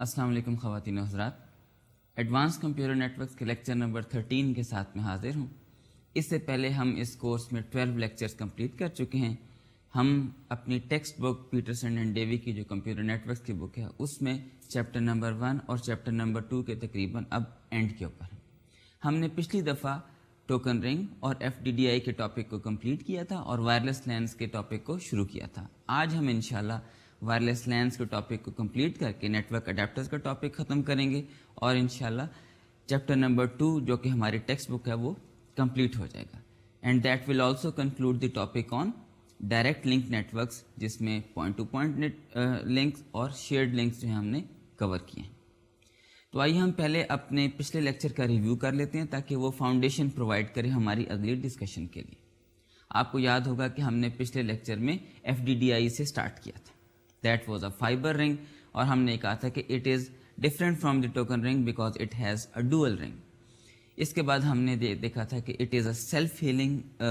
السلام علیکم خواتین و حضرات، ایڈوانس کمپیوٹر نیٹورکس کے لیکچر نمبر 13 کے ساتھ میں حاضر ہوں۔ اس سے پہلے ہم اس کورس میں 12 لیکچرز کمپلیٹ کر چکے ہیں۔ ہم اپنی textbook Patterson and Davie کی جو کمپیوٹر نیٹورکس کی بک ہے اس میں چیپٹر نمبر 1 اور چیپٹر نمبر 2 کے تقریباً اب اینڈ کے اوپر ہیں۔ ہم نے پچھلی دفعہ ٹوکن رنگ اور FDDI کے ٹاپک کو کمپلیٹ کیا تھا اور وائرلیس لینس کے ٹاپک کو شروع کیا تھا۔ آج ہم انشاءاللہ وائرلیس لینس کے ٹاپک کو کمپلیٹ کر کے نیٹ ورک اڈیپٹرز کا ٹاپک ختم کریں گے اور انشاءاللہ چیپٹر نمبر 2 جو کہ ہماری ٹیکسٹ بک ہے وہ کمپلیٹ ہو جائے گا، and that will also conclude the topic on direct link networks, جس میں پوائنٹ ٹو پوائنٹ لنکس اور شیئرڈ لنکس جو ہم نے کور کیے ہیں۔ تو آئیے ہم پہلے اپنے پچھلے لیکچر کا ریویو کر لیتے ہیں تاکہ وہ فاؤنڈیشن پرووائڈ کرے ہماری اگلی ڈسکشن کے لیے۔ آپ کو یاد ہوگا کہ ہم نے پچھلے لیکچر میں FDDI سے سٹارٹ کیا تھا، دیٹ واز اے فائبر رنگ، اور ہم نے کہا تھا کہ it is different from the token ring because it has a dual رنگ۔ اس کے بعد ہم نے دیکھا تھا کہ it is a self healing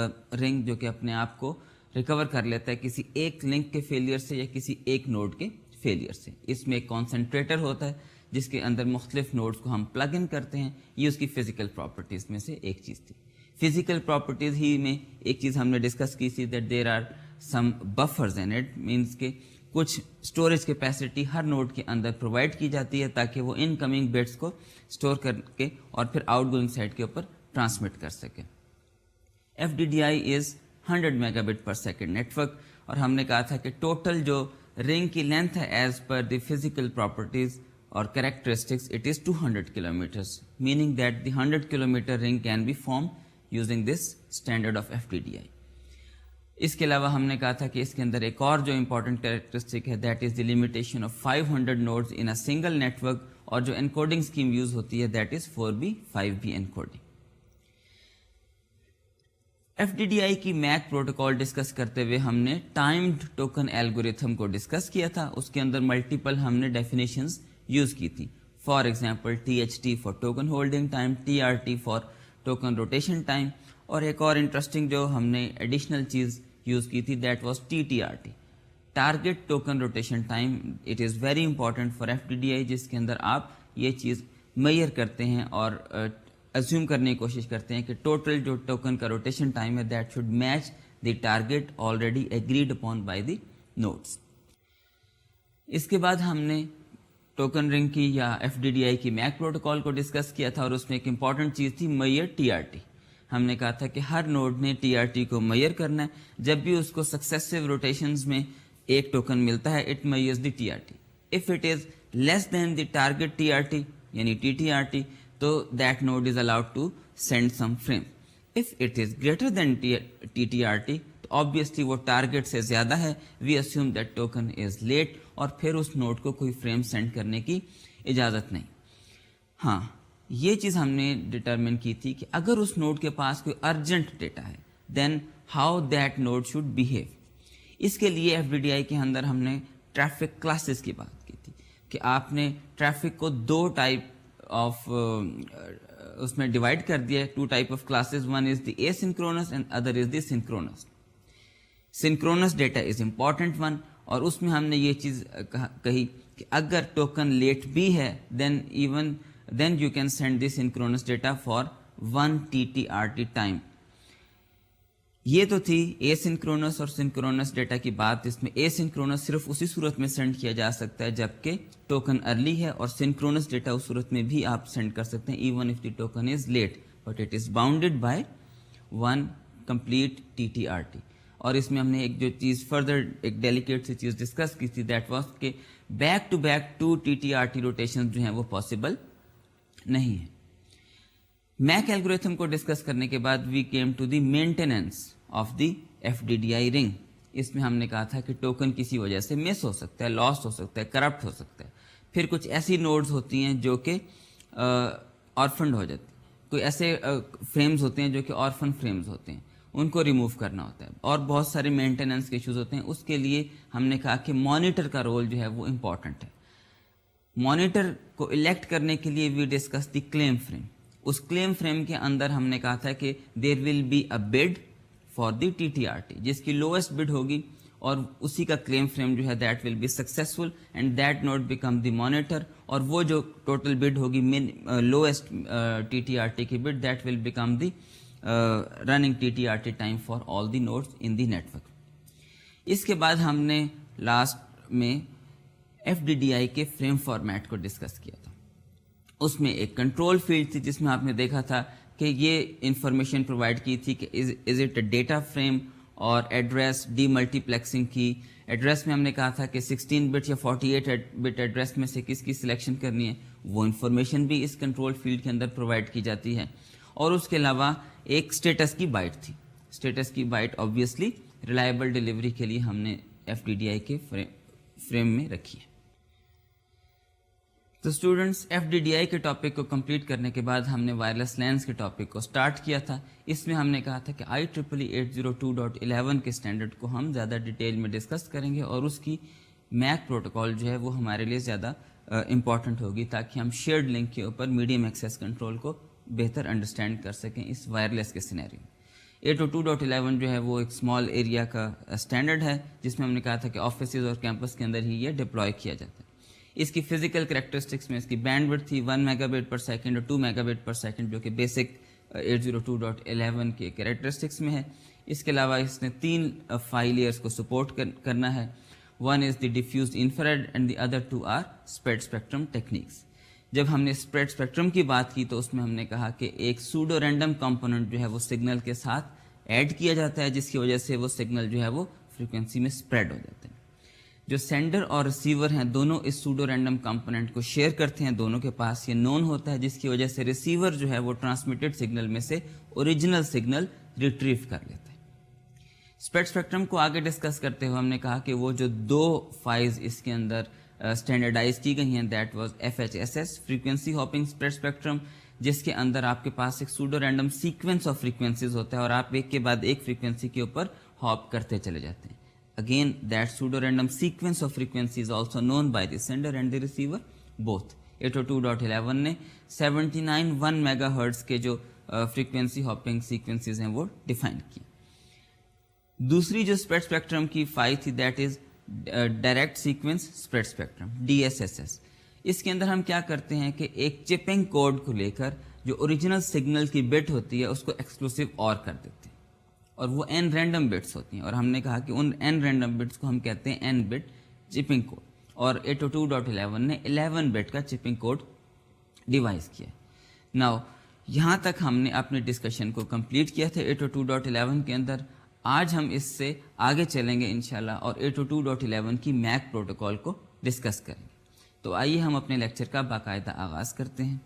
رنگ جو کہ اپنے آپ کو ریکور کر لیتا ہے کسی ایک لنک کے فیلئر سے یا کسی ایک نوڈ کے فیلئر سے۔ اس میں ایک کانسنٹریٹر ہوتا ہے جس کے اندر مختلف نوڈز کو ہم پلگ ان کرتے ہیں۔ یہ اس کی فزیکل پراپرٹیز میں سے ایک چیز تھی۔ فزیکل پراپرٹیز ہی میں ایک چیز ہم نے ڈسکس کی تھی that there are some buffers in it, means کہ کچھ اسٹوریج کیپیسٹی ہر نوڈ کے اندر پرووائڈ کی جاتی ہے تاکہ وہ ان کمنگ بٹس کو اسٹور کر کے اور پھر آؤٹ گوئنگ سائڈ کے اوپر ٹرانسمٹ کر سکے۔ FDDI is 100 mega but per second network, اور ہم نے کہا تھا کہ ٹوٹل جو رنگ کی لینتھ ہے as per the physical properties اور characteristics it is 200 kilometres, meaning that the 100 kilometre ring can be form using this standard of FDDI۔ اس کے علاوہ ہم نے کہا تھا کہ اس کے اندر ایک اور جو امپورٹنٹ کریکٹرسٹک ہے that is the limitation of 500 nodes in a single network, اور جو انکوڈنگ اسکیم یوز ہوتی ہے that is 4B 5B encoding. FDDI کی میک پروٹوکال ڈسکس کرتے ہوئے ہم نے ٹائمڈ ٹوکن الگوریتھم کو ڈسکس کیا تھا۔ اس کے اندر ملٹیپل ہم نے ڈیفینیشنز یوز کی تھی، for example THT for token holding time, TRT for token rotation time, اور ایک اور انٹرسٹنگ جو ہم نے ایڈیشنل چیز یوز کی تھی that was TTRT، target token rotation time. It is very important for FDDI، جس کے اندر آپ یہ چیز میئر کرتے ہیں اور اسیوم کرنے کی کوشش کرتے ہیں کہ ٹوٹل جو ٹوکن کا روٹیشن ٹائم ہے that should match the target already agreed upon by the nodes. اس کے بعد ہم نے ٹوکن رنگ کی یا FDDI کی میک پروٹوکال کو ڈسکس کیا تھا، اور اس میں ایک امپورٹنٹ چیز تھی میئر TRT۔ ہم نے کہا تھا کہ ہر نوڈ نے TRT کو میئر کرنا ہے، جب بھی اس کو سکسیسو روٹیشنز میں ایک ٹوکن ملتا ہے it measures the TRT۔ If it is less than the target TRT یعنی TTRT تو that node is allowed to send some frame. If it is greater than TTRT تو آبویسلی وہ target سے زیادہ ہے، we assume that token is late, اور پھر اس node کو کوئی فریم سینڈ کرنے کی اجازت نہیں۔ ہاں، یہ چیز ہم نے ڈٹرمن کی تھی کہ اگر اس نوڈ کے پاس کوئی ارجنٹ ڈیٹا ہے then how that node should behave. اس کے لیے FDDI کے اندر ہم نے ٹریفک کلاسز کی بات کی تھی کہ آپ نے ٹریفک کو دو ٹائپ آف اس میں ڈیوائڈ کر دیا ہے، 2 type of classes, one is the a synchronous and other is the synchronous. Synchronous data is important one, اور اس میں ہم نے یہ چیز کہی کہ اگر ٹوکن لیٹ بھی ہے then you can send the synchronous data for 1 TTRT time۔ یہ تو تھی اے سنکرونس اور سنکرونس ڈیٹا کی بات۔ اس میں اے سنکرونس صرف اسی صورت میں سینڈ کیا جا سکتا ہے جبکہ ٹوکن ارلی ہے، اور سنکرونس ڈیٹا اس صورت میں بھی آپ سینڈ کر سکتے ہیں even if the token is late but it is bounded by 1 complete TTRT۔ اور اس میں ہم نے ایک جو چیز فردر ایک ڈیلیکیٹ سی چیز ڈسکس کی تھی دیٹ واز کہ back to back 2 TTRT rotation جو ہیں وہ پاسبل نہیں ہے۔ میک الگوریتھم کو ڈسکس کرنے کے بعد we came to the maintenance of the FDDI ring. اس میں ہم نے کہا تھا کہ ٹوکن کسی وجہ سے مس ہو سکتا ہے، لاسٹ ہو سکتا ہے، کرپٹ ہو سکتا ہے، پھر کچھ ایسی نوڈز ہوتی ہیں جو کہ آرفنڈ ہو جاتی ہیں، کوئی ایسے فریمز ہوتے ہیں جو کہ آرفن فریمز ہوتے ہیں، ان کو ریموو کرنا ہوتا ہے، اور بہت سارے مینٹیننس کے ایشوز ہوتے ہیں۔ اس کے لیے ہم نے کہا کہ مانیٹر کا رول جو ہے وہ امپورٹنٹ ہے۔ مانیٹر کو الیکٹ کرنے کے لیے we discuss the claim frame. اس کلیم فریم کے اندر ہم نے کہا تھا کہ there will be a bid for the TTRT، جس کی لوئسٹ بڈ ہوگی اور اسی کا کلیم فریم جو ہے that will be successful and that node become the monitor, اور وہ جو ٹوٹل بڈ ہوگی lowest T T R T کی bid that will become the running T T R T time for all the nodes in the network. اس کے بعد ہم نے لاسٹ میں ایف ڈی ڈی آئی کے فریم فارمیٹ کو ڈسکس کیا تھا. اس میں ایک کنٹرول فیلڈ تھی جس میں آپ نے دیکھا تھا کہ یہ انفارمیشن پرووائڈ کی تھی کہ is it a data frame, اور ایڈریس ڈی ملٹی پلیکسنگ کی. ایڈریس میں ہم نے کہا تھا کہ 16 بٹ یا 48 بٹ ایڈریس میں سے کس کی سلیکشن کرنی ہے, وہ انفارمیشن بھی اس کنٹرول فیلڈ کے اندر پرووائڈ کی جاتی ہے. اور اس کے علاوہ ایک اسٹیٹس کی بائٹ تھی. اسٹیٹس کی بائٹ آبویسلی ریلائبل ڈیلیوری کے لیے ہم نے ایف ڈی ڈی آئی کے فریم میں رکھی ہے. تو students, F D D I کے ٹاپک کو کمپلیٹ کرنے کے بعد ہم نے وائرلیس لینس کے ٹاپک کو سٹارٹ کیا تھا. اس میں ہم نے کہا تھا کہ IEEE 802.11 کے اسٹینڈرڈ کو ہم زیادہ ڈیٹیل میں ڈسکس کریں گے, اور اس کی میک پروٹوکال جو ہے وہ ہمارے لیے زیادہ امپورٹنٹ ہوگی تاکہ ہم شیئرڈ لنک کے اوپر میڈیم ایکسیس کنٹرول کو بہتر انڈرسٹینڈ کر سکیں اس وائرلیس کے سینیریو میں. 802.11 جو ہے وہ ایک اسمال ایریا کا اسٹینڈرڈ ہے جس میں ہم نے کہا تھا کہ آفیسز اور کیمپس کے اندر ہی یہ ڈپلوائے کیا جاتا ہے. اس کی فزیکل کریکٹرسٹکس میں اس کی بینڈ وڈتھ تھی 1 میگا بٹ پر سیکنڈ اور 2 میگا بٹ پر سیکنڈ, جو کہ بیسک 802.11 کے کریکٹرسٹکس میں ہے. اس کے علاوہ اس نے 3 فائل ایئرس کو سپورٹ کرنا ہے. One is the diffused infrared and the other 2 are spread spectrum techniques. جب ہم نے اسپریڈ اسپیکٹرم کی بات کی تو اس میں ہم نے کہا کہ ایک سوڈو رینڈم کمپوننٹ جو ہے وہ سگنل کے ساتھ ایڈ کیا جاتا ہے, جس کی وجہ سے وہ سگنل جو ہے وہ فریکوینسی میں اسپریڈ ہو جاتے ہیں. جو سینڈر اور ریسیور ہیں دونوں اس سوڈو رینڈم کمپوننٹ کو شیئر کرتے ہیں, دونوں کے پاس یہ نون ہوتا ہے, جس کی وجہ سے ریسیور جو ہے وہ ٹرانسمیٹڈ سگنل میں سے اوریجنل سگنل ریٹریو کر لیتا ہے. اسپریڈ اسپیکٹرم کو آگے ڈسکس کرتے ہوئے ہم نے کہا کہ وہ جو 2 فائلز اس کے اندر اسٹینڈرڈائز کی گئی ہیں that was FHSS frequency hopping spread spectrum, جس کے اندر آپ کے پاس ایک pseudo random sequence of frequencies ہوتا ہے اور آپ ایک کے بعد ایک فریکوینسی کے اوپر ہاپ کرتے چلے جاتے ہیں. Again, that pseudo-random sequence of frequency is also known by the sender and the receiver both. 802.11 نے 79 1 MHz کے جو frequency hopping sequences ہیں وہ define کی. دوسری جو spread spectrum کی فائل تھی that is direct sequence spread spectrum DSSS. اس کے اندر ہم کیا کرتے ہیں کہ ایک چپنگ کوڈ کو لے کر جو اوریجنل سگنل کی بٹ ہوتی ہے اس کو ایکسکلوسیو اور کر دیتے ہیں, اور وہ n رینڈم بٹس ہوتی ہیں, اور ہم نے کہا کہ ان n رینڈم بٹس کو ہم کہتے ہیں n بٹ چپنگ کوڈ, اور 802.11 نے 11 بٹ کا چپنگ کوڈ ڈیوائز کیا. ناؤ یہاں تک ہم نے اپنے ڈسکشن کو کمپلیٹ کیا تھا 802.11 کے اندر. آج ہم اس سے آگے چلیں گے انشاءاللہ اور 802.11 کی میک پروٹوکال کو ڈسکس کریں گے. تو آئیے ہم اپنے لیکچر کا باقاعدہ آغاز کرتے ہیں.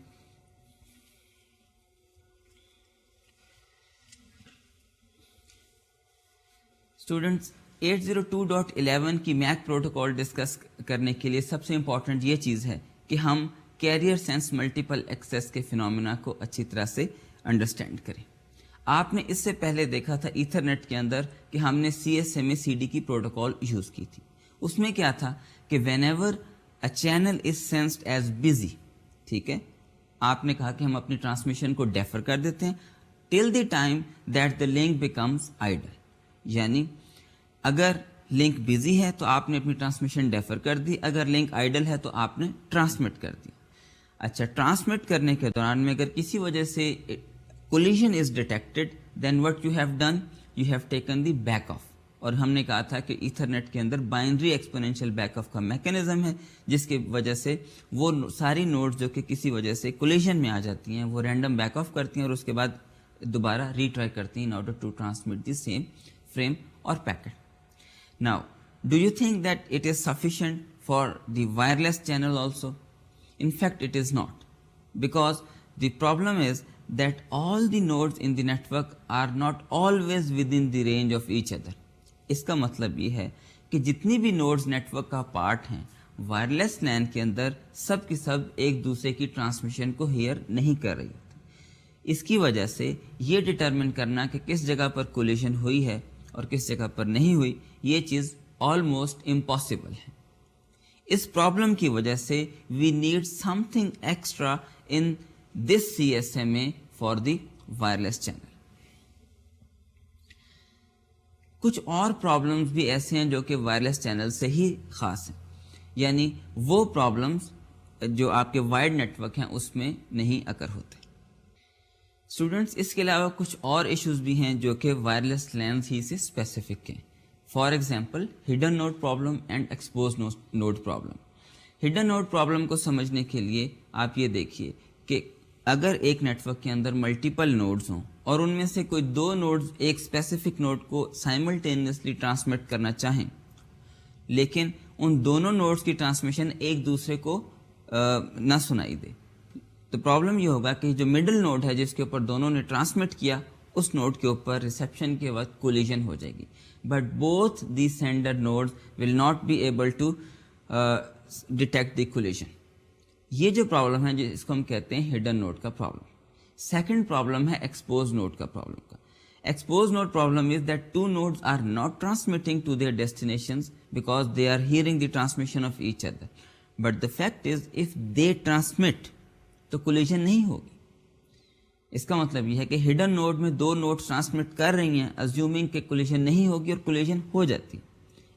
اسٹوڈنٹس, 802.11 کی میک پروٹوکال ڈسکس کرنے کے لیے سب سے امپورٹنٹ یہ چیز ہے کہ ہم کیریئر سینس ملٹیپل ایکسیس کے فینومینا کو اچھی طرح سے انڈرسٹینڈ کریں. آپ نے اس سے پہلے دیکھا تھا ایتھرنیٹ کے اندر کہ ہم نے CSMA CD کی پروٹوکال یوز کی تھی. اس میں کیا تھا کہ when ever a channel is sensed as busy, ٹھیک ہے, آپ نے کہا کہ ہم اپنی ٹرانسمیشن کو ڈیفر کر دیتے ہیں till the time that the link becomes idle. یعنی اگر لنک بزی ہے تو آپ نے اپنی ٹرانسمیشن ڈیفر کر دی, اگر لنک آئیڈل ہے تو آپ نے ٹرانسمٹ کر دی. اچھا, ٹرانسمٹ کرنے کے دوران میں اگر کسی وجہ سے collision is detected then what you have done, you have taken the back off. اور ہم نے کہا تھا کہ ایتھرنیٹ کے اندر بائنری ایکسپونینشیل بیک آف کا میکینزم ہے, جس کی وجہ سے وہ ساری نوڈز جو کہ کسی وجہ سے کولیجن میں آ جاتی ہیں وہ رینڈم بیک آف کرتی ہیں اور اس کے بعد دوبارہ ری ٹرائی کرتی ہیں in order to transmit the same frame or packet. Now, do you think that it is sufficient for the wireless channel also? In fact, it is not, because the problem is that all the nodes in the network are not always within the range of each other. اس کا مطلب یہ ہے کہ جتنی بھی nodes net work کا part ہیں wireless لین کے اندر سب کی سب ایک دوسرے کی ٹرانسمیشن کو ہیئر نہیں کر رہی ہوتی. اس کی وجہ سے یہ ڈٹرمن کرنا کہ کس جگہ پر کولیشن ہوئی ہے اور کس جگہ پر نہیں ہوئی, یہ چیز آلموسٹ امپاسبل ہے. اس پرابلم کی وجہ سے we need something extra in this CSMA for the wireless channel. کچھ اور پرابلمس بھی ایسے ہیں جو کہ وائرلیس چینل سے ہی خاص ہیں، یعنی وہ پرابلمس جو آپ کے وائڈ نیٹ ورک ہیں اس میں نہیں اکر ہوتے۔ اسٹوڈنٹس، اس کے علاوہ کچھ اور ایشوز بھی ہیں جو کہ وائرلیس لینس ہی سے اسپیسیفک ہیں۔ For example hidden node problem and exposed node problem. Hidden node problem کو سمجھنے کے لیے آپ یہ دیکھیے کہ اگر ایک نیٹ ورک کے اندر ملٹیپل نوڈز ہوں اور ان میں سے کوئی دو نوڈز ایک اسپیسیفک نوڈ کو سائملٹینیسلی ٹرانسمٹ کرنا چاہیں، لیکن ان دونوں نوڈز کی ٹرانسمیشن ایک دوسرے کو نہ سنائی دے، تو پرابلم یہ ہوگا کہ جو مڈل نوڈ ہے جس کے اوپر دونوں نے ٹرانسمٹ کیا، اس نوڈ کے اوپر ریسیپشن کے وقت کولیجن ہو جائے گی، but both the sender nodes will not be able to detect the collision. یہ جو پرابلم ہے اس کو ہم کہتے ہیں ہڈن نوڈ کا پرابلم۔ سیکنڈ پرابلم ہے ایکسپوز نوڈ کا پرابلم کا۔ Exposed node problem is that two nodes are not transmitting to their destinations because they are hearing the transmission of each other, but the fact is if they transmit تو collision نہیں ہوگی۔ اس کا مطلب یہ ہے کہ hidden node میں دو node transmit کر رہی ہیں ازیومنگ کہ کولیجن نہیں ہوگی اور کولیجن ہو جاتی۔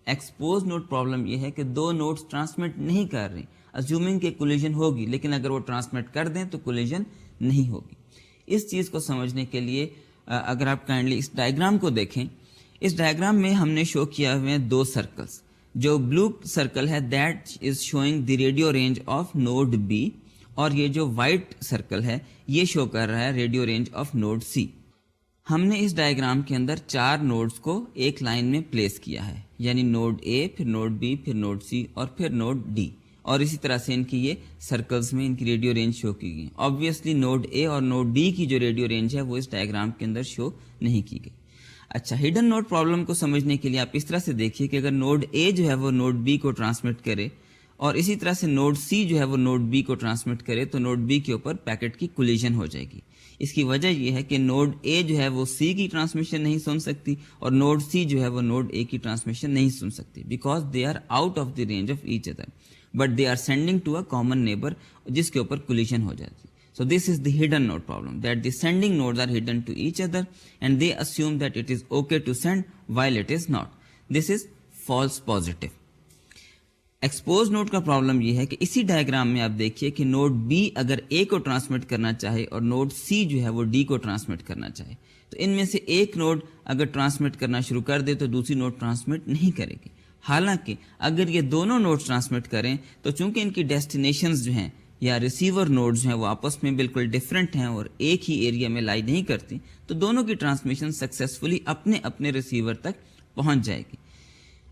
ایکسپوز نوڈ پرابلم یہ ہے کہ دو نوڈز ٹرانسمٹ نہیں کر رہی ازیومنگ کہ کولیجن ہوگی، لیکن اگر وہ ٹرانسمٹ کر دیں تو کولیجن نہیں ہوگی۔ اس چیز کو سمجھنے کے لیے اگر آپ کائنڈلی اس ڈائیگرام کو دیکھیں، اس ڈائیگرام میں ہم نے شو کیا ہوئے ہیں دو سرکلز۔ جو بلو سرکل ہے that is showing the radio range of node B, اور یہ جو وائٹ سرکل ہے یہ شو کر رہا ہے ریڈیو رینج آف نوڈ سی۔ ہم نے اس ڈائیگرام کے اندر چار نوڈز کو ایک لائن میں پلیس کیا ہے، یعنی نوڈ اے، پھر نوڈ بی، پھر نوڈ سی اور پھر نوڈ ڈی، اور اسی طرح سے ان کی یہ سرکلز میں ان کی ریڈیو رینج شو کی گئی۔ آبویسلی نوڈ اے اور نوڈ ڈی کی جو ریڈیو رینج ہے وہ اس ڈائیگرام کے اندر شو نہیں کی گئی۔ اچھا، ہڈن نوڈ پرابلم کو سمجھنے کے لیے آپ اس طرح سے دیکھیے کہ اگر نوڈ اے جو ہے وہ نوڈ بی کو ٹرانسمٹ کرے اور اسی طرح سے نوڈ سی جو ہے وہ نوڈ بی کو ٹرانسمٹ کرے تو نوڈ بی کے اوپر پیکٹ کی کولیجن ہو جائے گی۔ اس کی وجہ یہ ہے کہ نوڈ اے جو ہے وہ سی کی ٹرانسمیشن نہیں سن سکتی اور نوڈ سی جو ہے وہ نوڈ اے کی ٹرانسمیشن نہیں سن سکتی، because they are out of the range of each other, but they are sending to a common neighbour جس کے اوپر کولیجن ہو جاتی۔ So this is the hidden node problem, that the sending nodes are hidden to each other and they assume that it is okay to send while it is not. This is false positive. Exposed node کا problem یہ ہے کہ اسی diagram میں آپ دیکھیے کہ node be اگر اے کو ٹرانسمٹ کرنا چاہے اور نوڈ سی جو ہے وہ ڈی کو ٹرانسمٹ کرنا چاہے، تو ان میں سے ایک نوڈ اگر ٹرانسمٹ کرنا شروع کر دے تو دوسری نوڈ ٹرانسمٹ نہیں کرے گی۔ حالانکہ اگر یہ دونوں نوڈ ٹرانسمٹ کریں تو چونکہ ان کی ڈیسٹینیشنز جو ہیں یا ریسیور نوڈز ہیں وہ آپس میں بالکل ڈفرینٹ ہیں اور ایک ہی ایریا میں لائی نہیں کرتی، تو دونوں کی ٹرانسمیشن سکسیسفلی اپنے اپنے ریسیور تک پہنچ جائے گی۔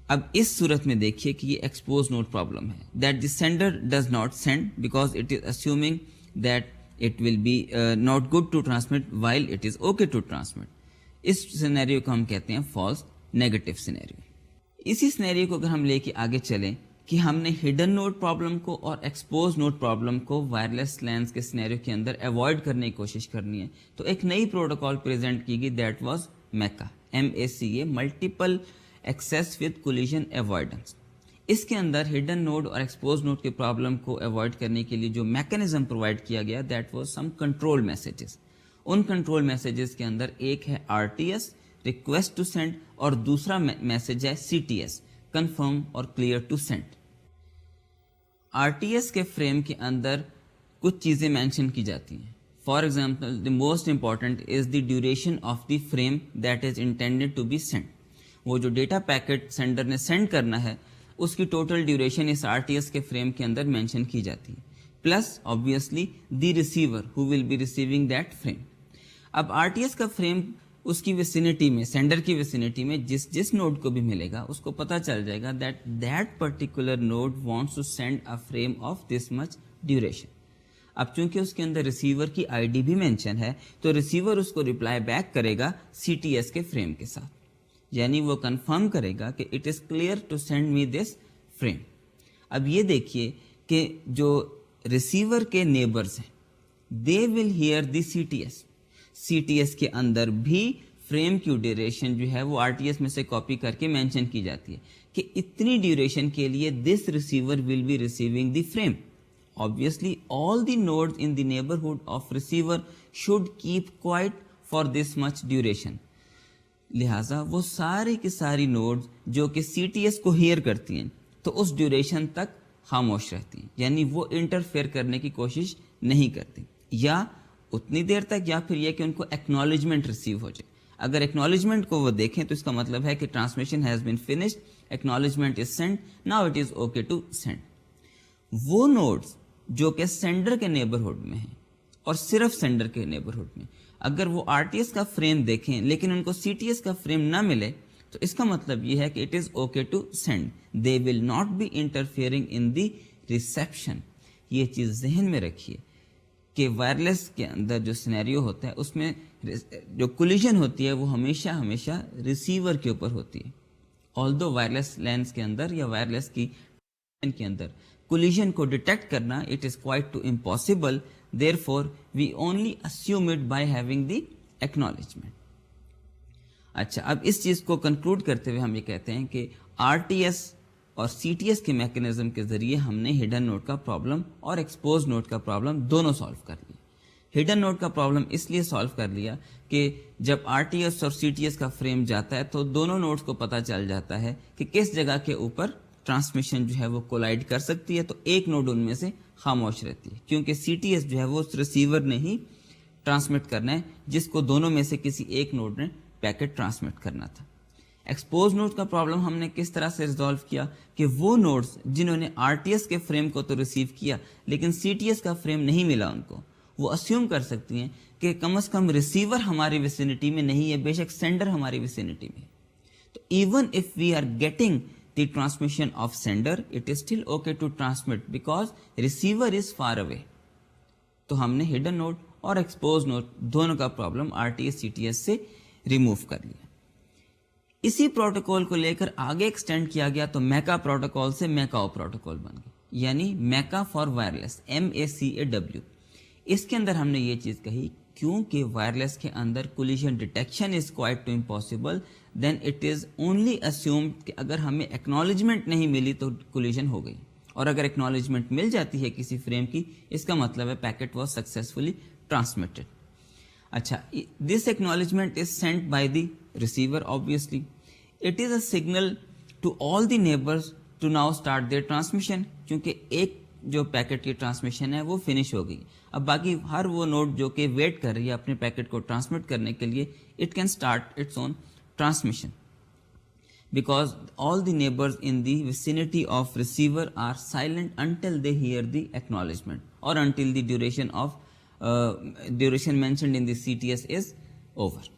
اب اس صورت میں دیکھیے کہ یہ ایکسپوز نوڈ پرابلم ہے، that the sender does not send because it is assuming that it will be not good to transmit while it is okay to transmit. اس سینیریو کو ہم کہتے ہیں فالس نیگیٹو سینیریو۔ اسی scenario کو اگر ہم لے کے آگے چلیں کہ ہم نے ہڈن نوڈ پرابلم کو اور ایکسپوز نوڈ پرابلم کو وائرلیس لینس کے سینیریو کے اندر ایوائڈ کرنے کی کوشش کرنی ہے، تو ایک نئی پروٹوکال پریزنٹ کی گئی، that was MACA, MACA، multiple access with collision avoidance. اس کے اندر ہڈن نوڈ اور ایکسپوز نوڈ کے پرابلم کو ایوائڈ کرنے کے لیے جو میکینزم پرووائڈ کیا گیا that was some control messages. ان کنٹرول میسیجز کے اندر ایک ہے RTS، ریکویسٹ ٹو سینڈ، اور دوسرا میسیج ہے CTS، کنفرم اور کلیئر ٹو سینڈ۔ RTS کے فریم کے اندر کچھ چیزیں مینشن کی جاتی ہیں۔ For example the most important is the duration of the frame that is intended to be send. وہ جو ڈیٹا پیکٹ سینڈر نے سینڈ کرنا ہے اس کی ٹوٹل ڈیوریشن اس RTS کے فریم کے اندر مینشن کی جاتی ہے، plus obviously the receiver who will be receiving that frame. اب RTS کا فریم اس کی ویسینٹی میں، سینڈر کی ویسینٹی میں جس نوڈ کو بھی ملے گا اس کو پتہ چل جائے گا that particular node wants to send a frame of this much duration. اب چونکہ اس کے اندر ریسیور کی ID بھی مینشن ہے تو ریسیور اس کو ریپلائی بیک کرے گا CTS کے فریم کے ساتھ، یعنی وہ کنفرم کرے گا کہ it is clear to send me this frame. اب یہ دیکھیے کہ جو ریسیور کے نیبرز ہیں دے ول ہیئر دی CTS کے اندر بھی فریم کی ڈیوریشن جو ہے وہ RTS میں سے کاپی کر کے مینشن کی جاتی ہے کہ اتنی ڈیوریشن کے لیے this receiver will be receiving the frame. Obviousall the nodes in the neighborhood of receiver should keep quiet for this much duration. لہٰذا وہ ساری کی ساری نوڈز جو کہ سی ٹی ایس کو ہیئر کرتی ہیں تو اس ڈیوریشن تک خاموش رہتی ہیں، یعنی وہ انٹرفیئر کرنے کی کوشش نہیں کرتی، یا اتنی دیر تک، یا پھر یہ کہ ان کو ایکنالجمنٹ ریسیو ہو جائے. اگر ایکنالجمنٹ کو وہ دیکھیں تو اس کا مطلب ہے کہ transmission has been finished, acknowledgement is send, now it is okay to send. وہ نوڈز جو کہ سینڈر کے نیبرہڈ میں ہیں اور صرف سینڈر کے نیبرہڈ میں، اگر وہ آر ٹی ایس کا فریم دیکھیں لیکن ان کو سی ٹی ایس کا فریم نہ ملے تو اس کا مطلب یہ ہے کہ it is okay to send, they will not be interfering in the reception. یہ چیز ذہن میں رکھیے کہ وائرلیس کے اندر جو سینیریو ہوتا ہے اس میں جو کولیجن ہوتی ہے وہ ہمیشہ ریسیور کے اوپر ہوتی ہے. آلدو وائرلیس لینس کے اندر یا وائرلیس کی کے اندر کولیجن کو ڈیٹیکٹ کرنا it is quite to impossible, therefore we only assume it by having the acknowledgement. اچھا، اب اس چیز کو کنکلوڈ کرتے ہوئے ہم یہ کہتے ہیں کہ آر ٹی ایس اور سی ٹی ایس کے میکینزم کے ذریعے ہم نے ہڈن نوڈ کا پرابلم اور ایکسپوز نوڈ کا پرابلم دونوں سالو کر لیا. ہڈن نوڈ کا پرابلم اس لیے سالو کر لیا کہ جب آر ٹی ایس اور سی ٹی ایس کا فریم جاتا ہے تو دونوں نوڈز کو پتہ چل جاتا ہے کہ کس جگہ کے اوپر ٹرانسمیشن جو ہے وہ کولائڈ کر سکتی ہے، تو ایک نوڈ ان میں سے خاموش رہتی ہے، کیونکہ سی ٹی ایس جو ہے وہ اس ریسیور نے ہی ٹرانسمٹ کرنا ہے جس کو دونوں میں سے کسی ایک نوڈ نے پیکٹ ٹرانسمٹ کرنا تھا. ایکسپوز نوڈ کا پرابلم ہم نے کس طرح سے ریزالو کیا کہ وہ نوڈز جنہوں نے آر ٹی ایس کے فریم کو تو ریسیو کیا لیکن سی ٹی ایس کا فریم نہیں ملا ان کو، وہ اسیوم کر سکتی ہیں کہ کم از کم ریسیور ہماری ویسینٹی میں نہیں ہے، بے شک سینڈر ہماری ویسینٹی میں. تو even if we are getting the transmission of sender, it is still okay to transmit because receiver is far away. تو ہم نے hidden node اور exposed node دونوں کا problem R T S C T S سے remove کر لیا. اسی پروٹوکول کو لے کر آگے ایکسٹینڈ کیا گیا تو میکا پروٹوکول سے میکاؤ پروٹوکول بن گیا، یعنی میکا فار وائرلیس، MACAW. اس کے اندر ہم نے یہ چیز کہی کیونکہ وائرلیس کے اندر collision detection is quite to impossible, then it is only assumed کہ اگر ہمیں ایکنالجمنٹ نہیں ملی تو کولیجن ہو گئی، اور اگر ایکنالجمنٹ مل جاتی ہے کسی فریم کی اس کا مطلب ہے پیکٹ واز سکسیسفلی ٹرانسمیٹڈ. اچھا، this acknowledgement is sent by the receiver, obviously it is a signal to all the neighbors to now start their transmission، کیونکہ ایک جو پیکٹ کی ٹرانسمیشن ہے وہ فنش ہو گئی. اب باقی ہر وہ نوڈ جو کہ ویٹ کر رہی ہے اپنے پیکٹ کو ٹرانسمٹ کرنے کے لیے، it can start its own transmission because all the neighbours in the vicinity of receiver are silent until they hear the acknowledgement اور until the duration mentioned in the C T S is over.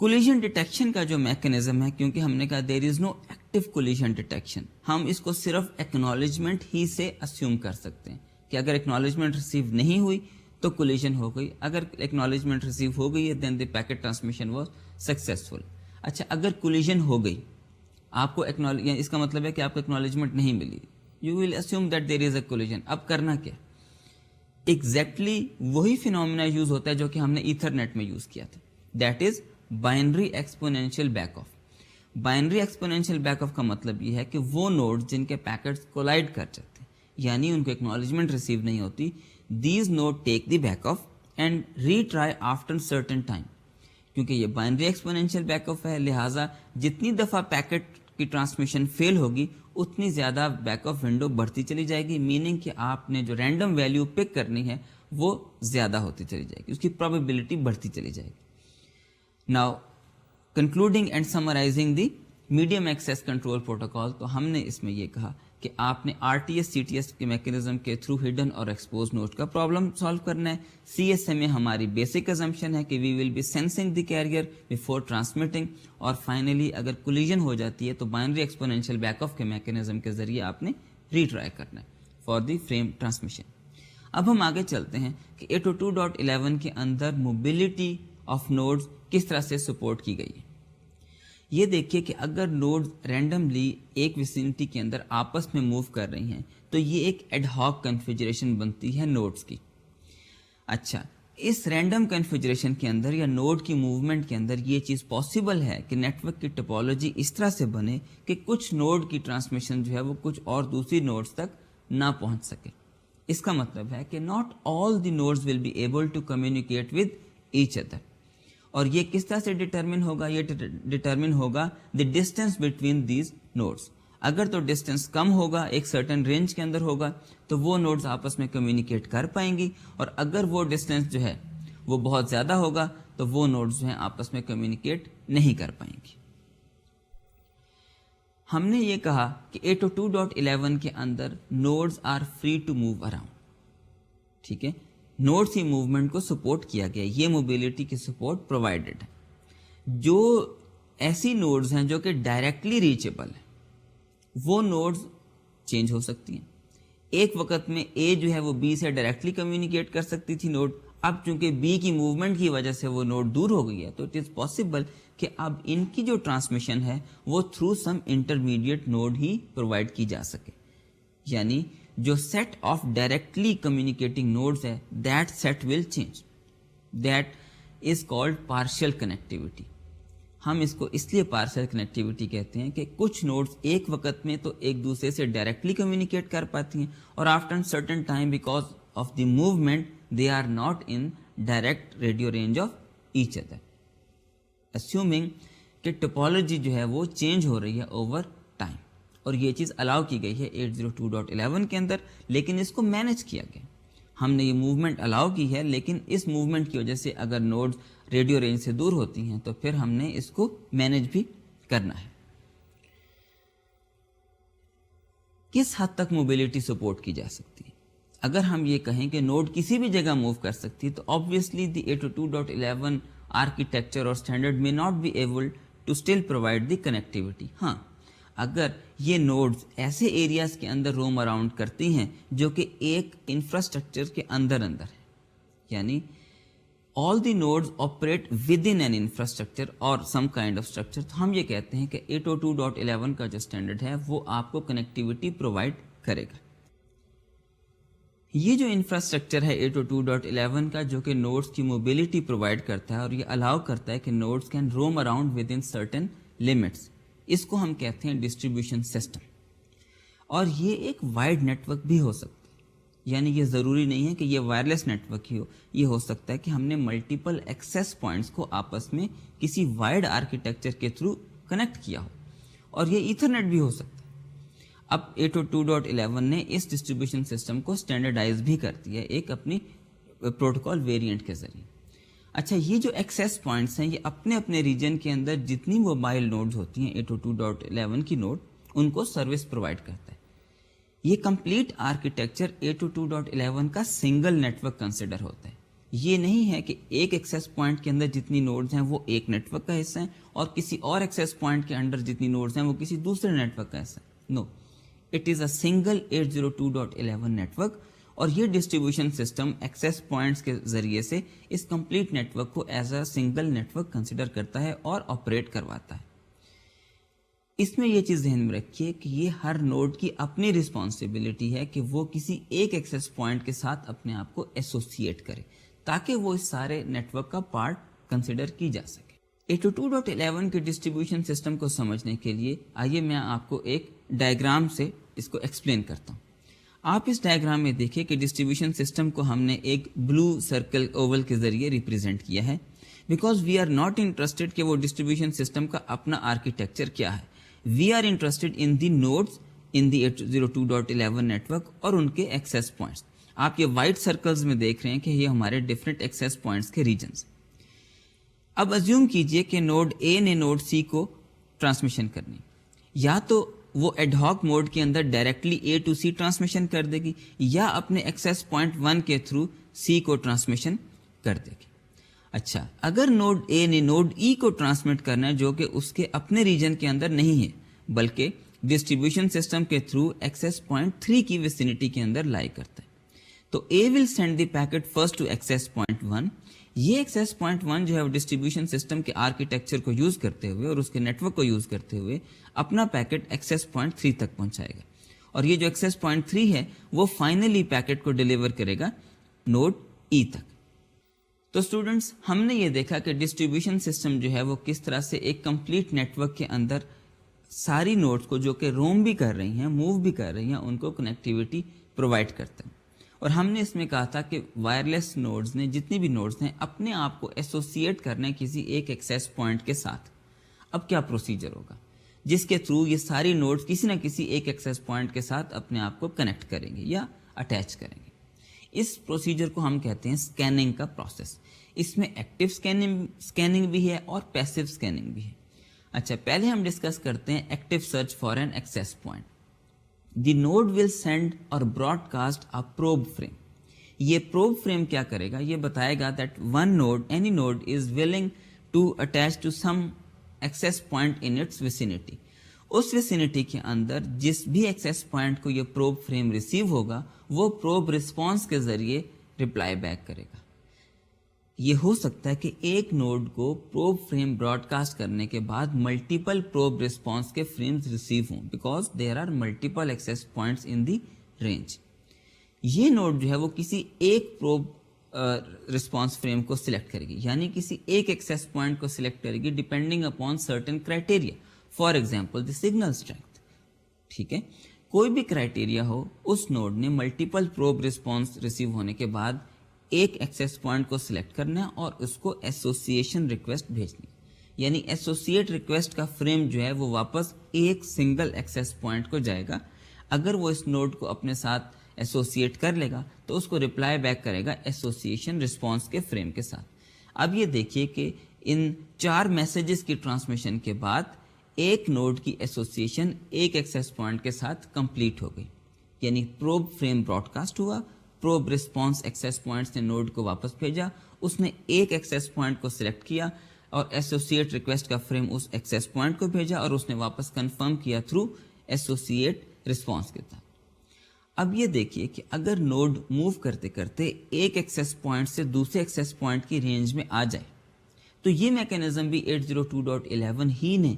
Collision detection کا جو mechanism ہے، کیونکہ ہم نے کہا there is no active collision detection, ہم اس کو صرف ایکنالجمنٹ ہی سے اسیوم کر سکتے ہیں کہ اگر ایکنالجمنٹ ریسیو نہیں ہوئی تو کولیجن ہو گئی، اگر ایکنالجمنٹ ریسیو ہو گئی ہے دین دی پیکٹ ٹرانسمیشن واز سکسیسفل. اچھا، اگر کولیجن ہو گئی آپ کو اس کا مطلب ہے کہ آپ کو ایکنالجمنٹ نہیں ملی، you will assume that there is a collision. اب کرنا کیا؟ ایگزیکٹلی وہی فینومینا یوز ہوتا ہے جو کہ ہم نے ایتھرنیٹ میں یوز کیا تھا، that is binary exponential back of. Binary exponential back off کا مطلب یہ ہے کہ وہ نوڈ جن کے پیکٹس کولائڈ کر جاتے ہیں یعنی ان کو ایکنالجمنٹ ریسیو نہیں ہوتی، these node take the back off and retry after certain time. کیونکہ یہ بائنری ایکسپونینشیل بیک آف ہے لہٰذا جتنی دفعہ پیکٹ کی ٹرانسمیشن فیل ہوگی اتنی زیادہ بیک آف ونڈو بڑھتی چلی جائے گی، میننگ کہ آپ نے جو رینڈم ویلیو پک کرنی ہے وہ زیادہ ہوتی چلی جائے گی، اس کی پروبیبلٹی بڑھتی چلی جائے گی. Now, concluding and summarizing the medium access control protocol، تو ہم نے اس میں یہ کہا کہ آپ نے R T S C T S کے میکینزم کے تھرو ہڈن اور ایکسپوز نوڈ کا پرابلم سالو کرنا ہے. سی ایس ایم میں ہماری بیسک ازمپشن ہے کہ we will be sensing the carrier before transmitting, اور فائنلی اگر کولیجن ہو جاتی ہے تو بائنری ایکسپونینشیل بیک آف کے میکینزم کے ذریعے آپ نے ری ٹرائی کرنا ہے فار دی فریم ٹرانسمیشن. اب ہم آگے چلتے ہیں کہ 802.11 کے اندر موبلٹی آف نوڈز کس طرح سے سپورٹ کی گئی ہے. یہ دیکھیے کہ اگر نوڈز رینڈملی ایک ویسینٹی کے اندر آپس میں موو کر رہی ہیں تو یہ ایک ایڈ ہاک کنفیگریشن بنتی ہے نوڈز کی. اچھا، اس رینڈم کنفیگریشن کے اندر یا نوڈ کی موومنٹ کے اندر یہ چیز پاسبل ہے کہ نیٹ ورک کی ٹپولوجی اس طرح سے بنے کہ کچھ نوڈ کی ٹرانسمیشن جو ہے وہ کچھ اور دوسری نوڈز تک نہ پہنچ سکے. اس کا مطلب ہے کہ not all the nodes will be able to communicate with each other. اور یہ کس طرح سے ڈٹرمن ہوگا؟ یہ ڈٹرمن ہوگا the distance between these nodes. اگر تو ڈسٹینس کم ہوگا، ایک سرٹن رینج کے اندر ہوگا، تو وہ نوڈز آپس میں کمیونیکیٹ کر پائیں گی، اور اگر وہ ڈسٹینس جو ہے وہ بہت زیادہ ہوگا تو وہ نوڈز جو ہیں آپس میں کمیونیکیٹ نہیں کر پائیں گی. ہم نے یہ کہا کہ 802.11 کے اندر nodes are free to move around. ٹھیک ہے، نوڈز کی موومنٹ کو سپورٹ کیا گیا، یہ موبیلٹی کی سپورٹ پرووائڈڈ ہے. جو ایسی نوڈز ہیں جو کہ ڈائریکٹلی ریچیبل ہیں، وہ نوڈز چینج ہو سکتی ہیں. ایک وقت میں اے جو ہے وہ بی سے ڈائریکٹلی کمیونیکیٹ کر سکتی تھی نوڈ، اب چونکہ بی کی موومنٹ کی وجہ سے وہ نوڈ دور ہو گئی ہے، تو اٹ از پاسبل کہ اب ان کی جو ٹرانسمیشن ہے وہ تھرو سم انٹرمیڈیٹ نوڈ ہی پرووائڈ کی جا سکے. یعنی جو set of directly communicating nodes ہے، that set will change. That is called partial connectivity. ہم اس کو اس لیے پارشل کنیکٹیوٹی کہتے ہیں کہ کچھ نوڈز ایک وقت میں تو ایک دوسرے سے ڈائریکٹلی کمیونیکیٹ کر پاتی ہیں، اور after certain time because of the movement they are not in direct radio range of each other. Assuming کہ ٹوپالوجی جو ہے وہ چینج ہو رہی ہے اوور ٹائم، اور یہ چیز الاؤ کی گئی ہے 802.11 کے اندر، لیکن اس کو مینج کیا گیا. ہم نے یہ موومنٹ الاؤ کی ہے، لیکن اس موومنٹ کی وجہ سے اگر نوڈز ریڈیو رینج سے دور ہوتی ہیں تو پھر ہم نے اس کو مینج بھی کرنا ہے. کس حد تک موبیلٹی سپورٹ کی جا سکتی ہے؟ اگر ہم یہ کہیں کہ نوڈ کسی بھی جگہ موو کر سکتی ہے، تو obviously دی 802.11 آرکیٹیکچر اور standard may not be able to still provide the connectivity. ہاں، اگر یہ نوڈز ایسے ایریاز کے اندر روم اراؤنڈ کرتی ہیں جو کہ ایک انفراسٹرکچر کے اندر ہے، یعنی all the nodes operate within an infrastructure or some kind of structure، تو ہم یہ کہتے ہیں کہ 802.11 کا جو اسٹینڈرڈ ہے وہ آپ کو کنیکٹیوٹی پرووائڈ کرے گا. یہ جو انفراسٹرکچر ہے 802.11 کا، جو کہ نوڈز کی موبیلٹی پرووائڈ کرتا ہے اور یہ الاؤ کرتا ہے کہ nodes can roam around within certain limits, اس کو ہم کہتے ہیں ڈسٹریبیوشن سسٹم. اور یہ ایک وائڈ نیٹ ورک بھی ہو سکتا ہے، یعنی یہ ضروری نہیں ہے کہ یہ وائرلیس نیٹ ورک ہی ہو. یہ ہو سکتا ہے کہ ہم نے ملٹیپل ایکسیس پوائنٹس کو آپس میں کسی وائڈ آرکیٹیکچر کے تھرو کنیکٹ کیا ہو، اور یہ ایتھرنیٹ بھی ہو سکتا ہے. اب 802.11 نے اس ڈسٹریبیوشن سسٹم کو اسٹینڈرڈائز بھی کر دیا ایک اپنی پروٹوکول ویریئنٹ کے ذریعے. اچھا، یہ جو ایکسیس پوائنٹس ہیں، یہ اپنے اپنے ریجن کے اندر جتنی موبائل نوڈز ہوتی ہیں 802.11 کی نوڈ، ان کو سروس پرووائڈ کرتا ہے. یہ کمپلیٹ آرکیٹیکچر 802.11 کا سنگل نیٹ ورک کنسیڈر ہوتا ہے. یہ نہیں ہے کہ ایک ایکسیس پوائنٹ کے اندر جتنی نوڈز ہیں وہ ایک نیٹ ورک کا حصہ ہیں، اور کسی اور ایکسیس پوائنٹ کے اندر جتنی نوڈز ہیں وہ کسی دوسرے نیٹ ورک کا حصہ ہے. No, it is a single 802.11 network, اور یہ ڈسٹریبیوشن سسٹم ایکسیس پوائنٹس کے ذریعے سے اس کمپلیٹ نیٹ ورک کو as a single network consider کرتا ہے اور آپریٹ کرواتا ہے. اس میں یہ چیز ذہن میں رکھیے کہ یہ ہر نوڈ کی اپنی رسپانسبلٹی ہے کہ وہ کسی ایک ایکسیس پوائنٹ کے ساتھ اپنے آپ کو ایسوسیٹ کرے، تاکہ وہ اس سارے نیٹ ورک کا پارٹ کنسیڈر کی جا سکے. 802.11 کے ڈسٹریبیوشن سسٹم کو سمجھنے کے لیے آئیے میں آپ کو ایک ڈائیگرام سے اس کو ایکسپلین کرتا ہوں. آپ اس ڈائیگرام میں دیکھیں کہ ڈسٹریبیوشن سسٹم کو ہم نے ایک بلو سرکل اوول کے ذریعے ریپرزینٹ کیا ہے، because we are not interested کہ وہ ڈسٹریبیوشن سسٹم کا اپنا آرکیٹیکچر کیا ہے. We are interested in the nodes in the 802.11 network اور ان کے ایکسیس پوائنٹس. آپ یہ وائٹ سرکلز میں دیکھ رہے ہیں کہ یہ ہمارے ڈفرینٹ ایکسیس پوائنٹس کے ریجنز. اب ازیوم کیجئے کہ نوڈ اے نے نوڈ سی کو ٹرانسمیشن کرنی، یا تو وہ ایڈ ہاک موڈ کے اندر directly A to C transmission کر دے گی، یا اپنے ایکسیس پوائنٹ 1 کے تھرو سی کو ٹرانسمیشن کر دے گی. اچھا، اگر نوڈ اے نے نوڈ ای کو ٹرانسمٹ کرنا ہے جو کہ اس کے اپنے ریجن کے اندر نہیں ہے بلکہ ڈسٹریبیوشن سسٹم کے تھرو ایکسیس پوائنٹ 3 کی ویسینٹی کے اندر لائی کرتا ہے، تو A will send the packet first to access point 1. یہ ایکسیس پوائنٹ 1 جو ہے وہ ڈسٹریبیوشن سسٹم کے آرکیٹیکچر کو یوز کرتے ہوئے اور اس کے نیٹ ورک کو یوز کرتے ہوئے اپنا پیکٹ ایکسیس پوائنٹ 3 تک پہنچائے گا، اور یہ جو ایکسیس پوائنٹ 3 ہے وہ فائنلی پیکٹ کو ڈیلیور کرے گا نوڈ ای تک. تو اسٹوڈنٹس، ہم نے یہ دیکھا کہ ڈسٹریبیوشن سسٹم جو ہے وہ کس طرح سے ایک کمپلیٹ نیٹ ورک کے اندر ساری نوڈز کو جو کہ روم بھی کر رہی ہیں، موو بھی کر رہی ہیں، ان کو کنیکٹیوٹی پرووائڈ کرتا ہے. اور ہم نے اس میں کہا تھا کہ وائرلیس نوڈز نے جتنی بھی نوڈز ہیں اپنے آپ کو ایسوسیٹ کرنا ہے کسی ایک ایکسیس پوائنٹ کے ساتھ. اب کیا پروسیجر ہوگا جس کے تھرو یہ ساری نوڈز کسی نہ کسی ایک ایکسیس پوائنٹ کے ساتھ اپنے آپ کو کنیکٹ کریں گے یا اٹیچ کریں گے. اس پروسیجر کو ہم کہتے ہیں اسکیننگ کا پروسیس. اس میں ایکٹیو اسکیننگ بھی ہے اور پیسو اسکیننگ بھی ہے. اچھا, پہلے ہم ڈسکس کرتے ہیں active search for an access point. The node will send اور broadcast a probe frame. یہ پروب فریم کیا کرے گا, یہ بتائے گا that one node, any node is willing to attach to some access point in its vicinity. اس vicinity کے اندر جس بھی ایکسیس پوائنٹ کو یہ پروب فریم ریسیو ہوگا وہ پروب رسپانس کے ذریعے رپلائی بیک کرے گا. یہ ہو سکتا ہے کہ ایک نوڈ کو پروب فریم براڈ کاسٹ کرنے کے بعد ملٹیپل پروب رسپانس کے فریمز ریسیو ہوں, because there are multiple access points in the range. یہ نوڈ جو ہے وہ کسی ایک پروب رسپانس فریم کو سلیکٹ کرے گی, یعنی کسی ایک ایکسیس پوائنٹ کو سلیکٹ کرے گی depending upon certain criteria. For example the signal strength. ٹھیک ہے, کوئی بھی کرائٹیریا ہو, اس نوڈ نے ملٹیپل پروب رسپانس ریسیو ہونے کے بعد ایک ایکسیس پوائنٹ کو سلیکٹ کرنا ہے اور اس کو ایسوسیشن ریکویسٹ بھیجنی. یعنی ایسوسیٹ ریکویسٹ کا فریم جو ہے وہ واپس ایک سنگل ایکسیس پوائنٹ کو جائے گا. اگر وہ اس نوڈ کو اپنے ساتھ ایسوسیٹ کر لے گا تو اس کو رپلائی بیک کرے گا ایسوسیشن رسپانس کے فریم کے ساتھ. اب یہ دیکھیے کہ ان 4 میسیجز کی ٹرانسمیشن کے بعد ایک نوڈ کی ایسوسیشن ایک ایکسیس پوائنٹ کے ساتھ کمپلیٹ ہو گئی. یعنی پروب فریم براڈ کاسٹ ہوا, پروب رسپانس ایکسیس پوائنٹس نے نوڈ کو واپس بھیجا, اس نے ایک ایکسیس پوائنٹ کو سلیکٹ کیا اور ایسوسیٹ ریکویسٹ کا فریم اس ایکسیس پوائنٹ کو بھیجا اور اس نے واپس کنفرم کیا تھرو ایسوسیٹ رسپانس کے تحت. اب یہ دیکھیے کہ اگر نوڈ موو کرتے کرتے ایک ایکسیس پوائنٹ سے دوسرے ایکسیس پوائنٹ کی رینج میں آ جائے تو یہ میکینزم بھی 802.11 ہی نے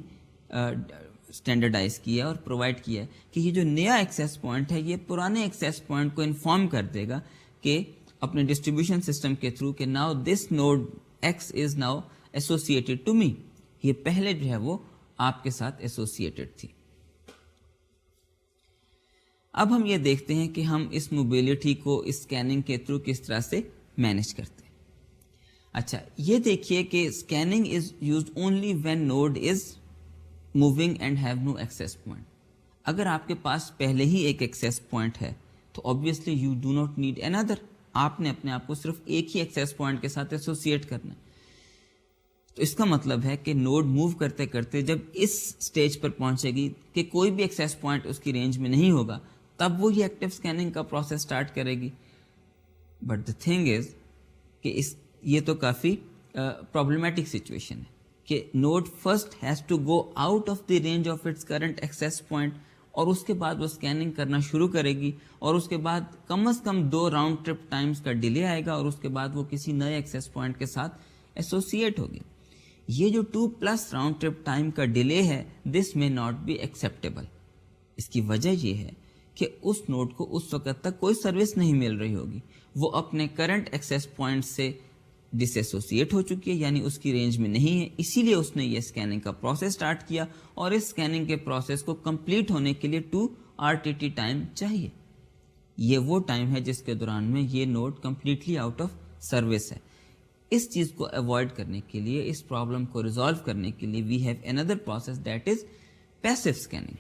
اسٹینڈرڈائز کیا اور پرووائڈ کیا کہ یہ جو نیا ایکسیس پوائنٹ ہے یہ پرانے ایکسیس پوائنٹ کو انفارم کر دے گا کہ اپنے ڈسٹریبیوشن سسٹم کے تھرو کہ now this node X is now associated to me. یہ پہلے جو ہے وہ آپ کے ساتھ ایسوسیٹڈ تھی. اب ہم یہ دیکھتے ہیں کہ ہم اس موبیلٹی کو اسکیننگ کے تھرو کس طرح سے مینیج کرتے ہیں. اچھا, یہ دیکھیے کہ scanning is used only when node is moving and have no access point. اگر آپ کے پاس پہلے ہی ایک ایکسیس پوائنٹ ہے تو obviously you do not need another. آپ نے اپنے آپ کو صرف ایک ہی ایکسیس پوائنٹ کے ساتھ ایسوسیٹ کرنا ہے. تو اس کا مطلب ہے کہ نوڈ موو کرتے کرتے جب اس سٹیج پر پہنچے گی کہ کوئی بھی ایکسیس پوائنٹ اس کی رینج میں نہیں ہوگا تب وہ یہ ایکٹیو اسکیننگ کا پروسیس سٹارٹ کرے گی. بٹ دا تھنگ از کہ یہ تو کافی پرابلمٹک سچویشن ہے کہ node first has to go out of the range of its current access point اور اس کے بعد وہ اسکیننگ کرنا شروع کرے گی اور اس کے بعد کم از کم 2 راؤنڈ ٹرپ ٹائمز کا ڈیلے آئے گا اور اس کے بعد وہ کسی نئے ایکسیس پوائنٹ کے ساتھ ایسوسیٹ ہوگی. یہ جو 2+ راؤنڈ ٹرپ ٹائم کا ڈیلے ہے دس میں ناٹ بی ایکسیپٹیبل. اس کی وجہ یہ ہے کہ اس نوڈ کو اس وقت تک کوئی سروس نہیں مل رہی ہوگی, وہ اپنے کرنٹ ایکسیس پوائنٹ سے ڈس ایسوسیٹ ہو چکی ہے, یعنی اس کی رینج میں نہیں ہے. اسی لیے اس نے یہ اسکیننگ کا پروسیس سٹارٹ کیا اور اس اسکیننگ کے پروسیس کو کمپلیٹ ہونے کے لیے 2 RTT ٹائم چاہیے. یہ وہ ٹائم ہے جس کے دوران میں یہ node completely out of service ہے. اس چیز کو اوائڈ کرنے کے لیے, اس پرابلم کو ریزالو کرنے کے لیے we have another process that is passive scanning.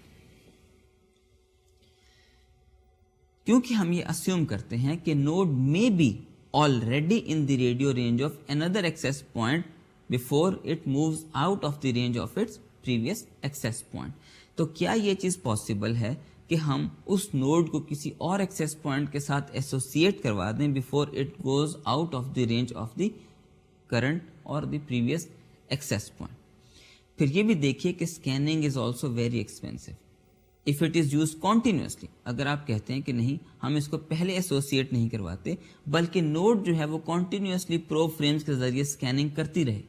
کیونکہ ہم یہ اسیوم کرتے ہیں کہ نوڈ میں be already in the radio range of another access point before it moves out of the range of its previous access point. تو کیا یہ چیز پاسبل ہے کہ ہم اس نوڈ کو کسی اور ایکسیس پوائنٹ کے ساتھ ایسوسیٹ کروا دیں before it goes out of the range of the current or the previous access point. پھر یہ بھی دیکھیے کہ scanning is also very expensive. If it is used continuously, اگر آپ کہتے ہیں کہ نہیں ہم اس کو پہلے ایسوسیٹ نہیں کرواتے بلکہ نوڈ جو ہے وہ کنٹینیوسلی پروب فریمز کے ذریعے اسکیننگ کرتی رہے,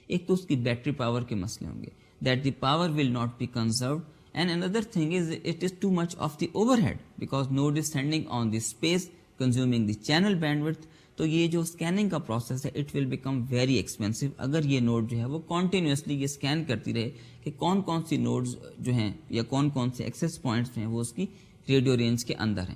ایک تو اس کی بیٹری پاور کے مسئلے ہوں گے, that the power will not be conserved, and another thing is it is too much of the overhead because node is sending on the space consuming the channel bandwidth. تو یہ جو scanning کا process ہے it will become very expensive اگر یہ node جو ہے وہ کنٹینیوسلی یہ اسکین کرتی رہے کہ کون کون سی نوڈز جو ہیں یا کون کون سے ایکسیس پوائنٹس جو ہیں وہ اس کی ریڈیو رینج کے اندر ہیں.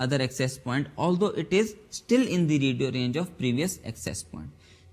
other access point although it is still in the radio range of previous access point।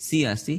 CRC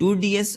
2DS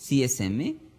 CSMA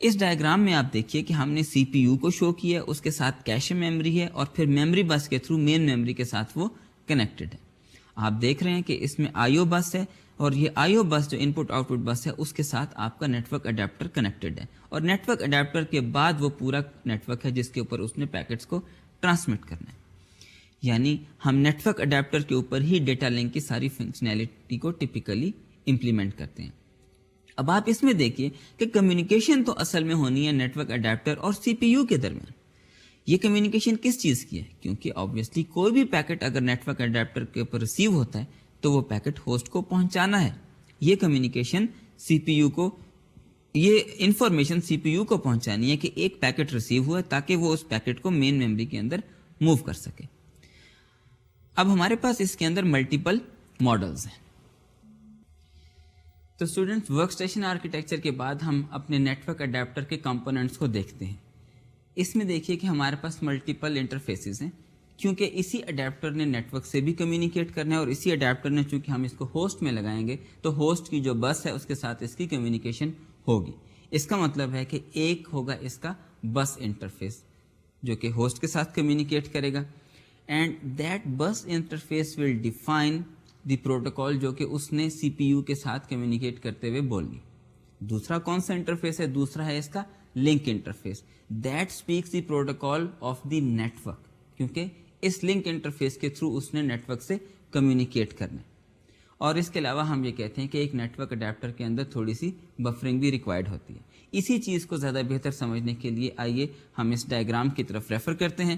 us diagram میں آپ دیکھیے کہ ہم نے سی پی یو کو شو کیا، اس کے ساتھ کیش میموری ہے اور پھر میموری بس کے تھرو مین میموری کے ساتھ وہ کنیکٹڈ ہے. آپ دیکھ رہے ہیں کہ اس میں آئی او بس ہے اور یہ آئی او بس جو ان پٹ آؤٹ پٹ بس ہے اس کے ساتھ آپ کا نیٹ ورک اڈیپٹر کنیکٹڈ ہے اور نیٹ ورک اڈیپٹر کے بعد وہ پورا نیٹ ورک ہے جس کے اوپر اس نے پیکٹس کو ٹرانسمٹ کرنا ہے. یعنی ہم نیٹ ورک اڈیپٹر کے اوپر ہی ڈیٹا لنک کی ساری فنکشنالٹی کو ٹپیکلی امپلیمنٹ کرتے ہیں. اب آپ اس میں دیکھیے کہ کمیونیکیشن تو اصل میں ہونی ہے نیٹ ورک اڈیپٹر اور سی پی یو کے درمیان. یہ کمیونیکیشن کس چیز کی ہے؟ کیونکہ آبویسلی کوئی بھی پیکٹ اگر نیٹ ورک اڈیپٹر کے اوپر ریسیو ہوتا ہے تو وہ پیکٹ ہوسٹ کو پہنچانا ہے. یہ کمیونیکیشن سی پی یو کو، یہ انفارمیشن سی پی یو کو پہنچانی ہے کہ ایک پیکٹ ریسیو ہوا ہے تاکہ وہ اس پیکٹ کو مین میموری کے اندر موو کر سکے. اب ہمارے پاس اس کے اندر ملٹیپل ماڈلز ہیں. تو اسٹوڈنٹس ورک اسٹیشن آرکیٹیکچر کے بعد ہم اپنے نیٹ ورک اڈیپٹر کے کمپوننٹس کو دیکھتے ہیں. اس میں دیکھیے کہ ہمارے پاس ملٹیپل انٹرفیسز ہیں کیونکہ اسی اڈیپٹر نے نیٹ ورک سے بھی کمیونیکیٹ کرنا ہے اور اسی اڈیپٹر نے چونکہ ہم اس کو ہوسٹ میں لگائیں گے تو ہوسٹ کی جو بس ہے اس کے ساتھ اس کی کمیونیکیشن ہوگی. اس کا مطلب ہے کہ ایک ہوگا اس کا بس انٹرفیس جو کہ ہوسٹ کے ساتھ کمیونیکیٹ کرے گا and that bus interface will define the protocol جو کہ اس نے سی پی یو کے ساتھ کمیونیکیٹ کرتے ہوئے بولنی. دوسرا کون سا انٹرفیس ہے؟ دوسرا ہے اس کا link interface. That speaks the protocol of the network کیونکہ اس لنک انٹرفیس کے تھرو اس نے نیٹ ورک سے کمیونیکیٹ کرنا ہے. اور اس کے علاوہ ہم یہ کہتے ہیں کہ ایک نیٹ ورک اڈیپٹر کے اندر تھوڑی سی بفرنگ بھی ریکوائرڈ ہوتی ہے. اسی چیز کو زیادہ بہتر سمجھنے کے لیے آئیے ہم اس ڈائیگرام کی طرف ریفر کرتے ہیں.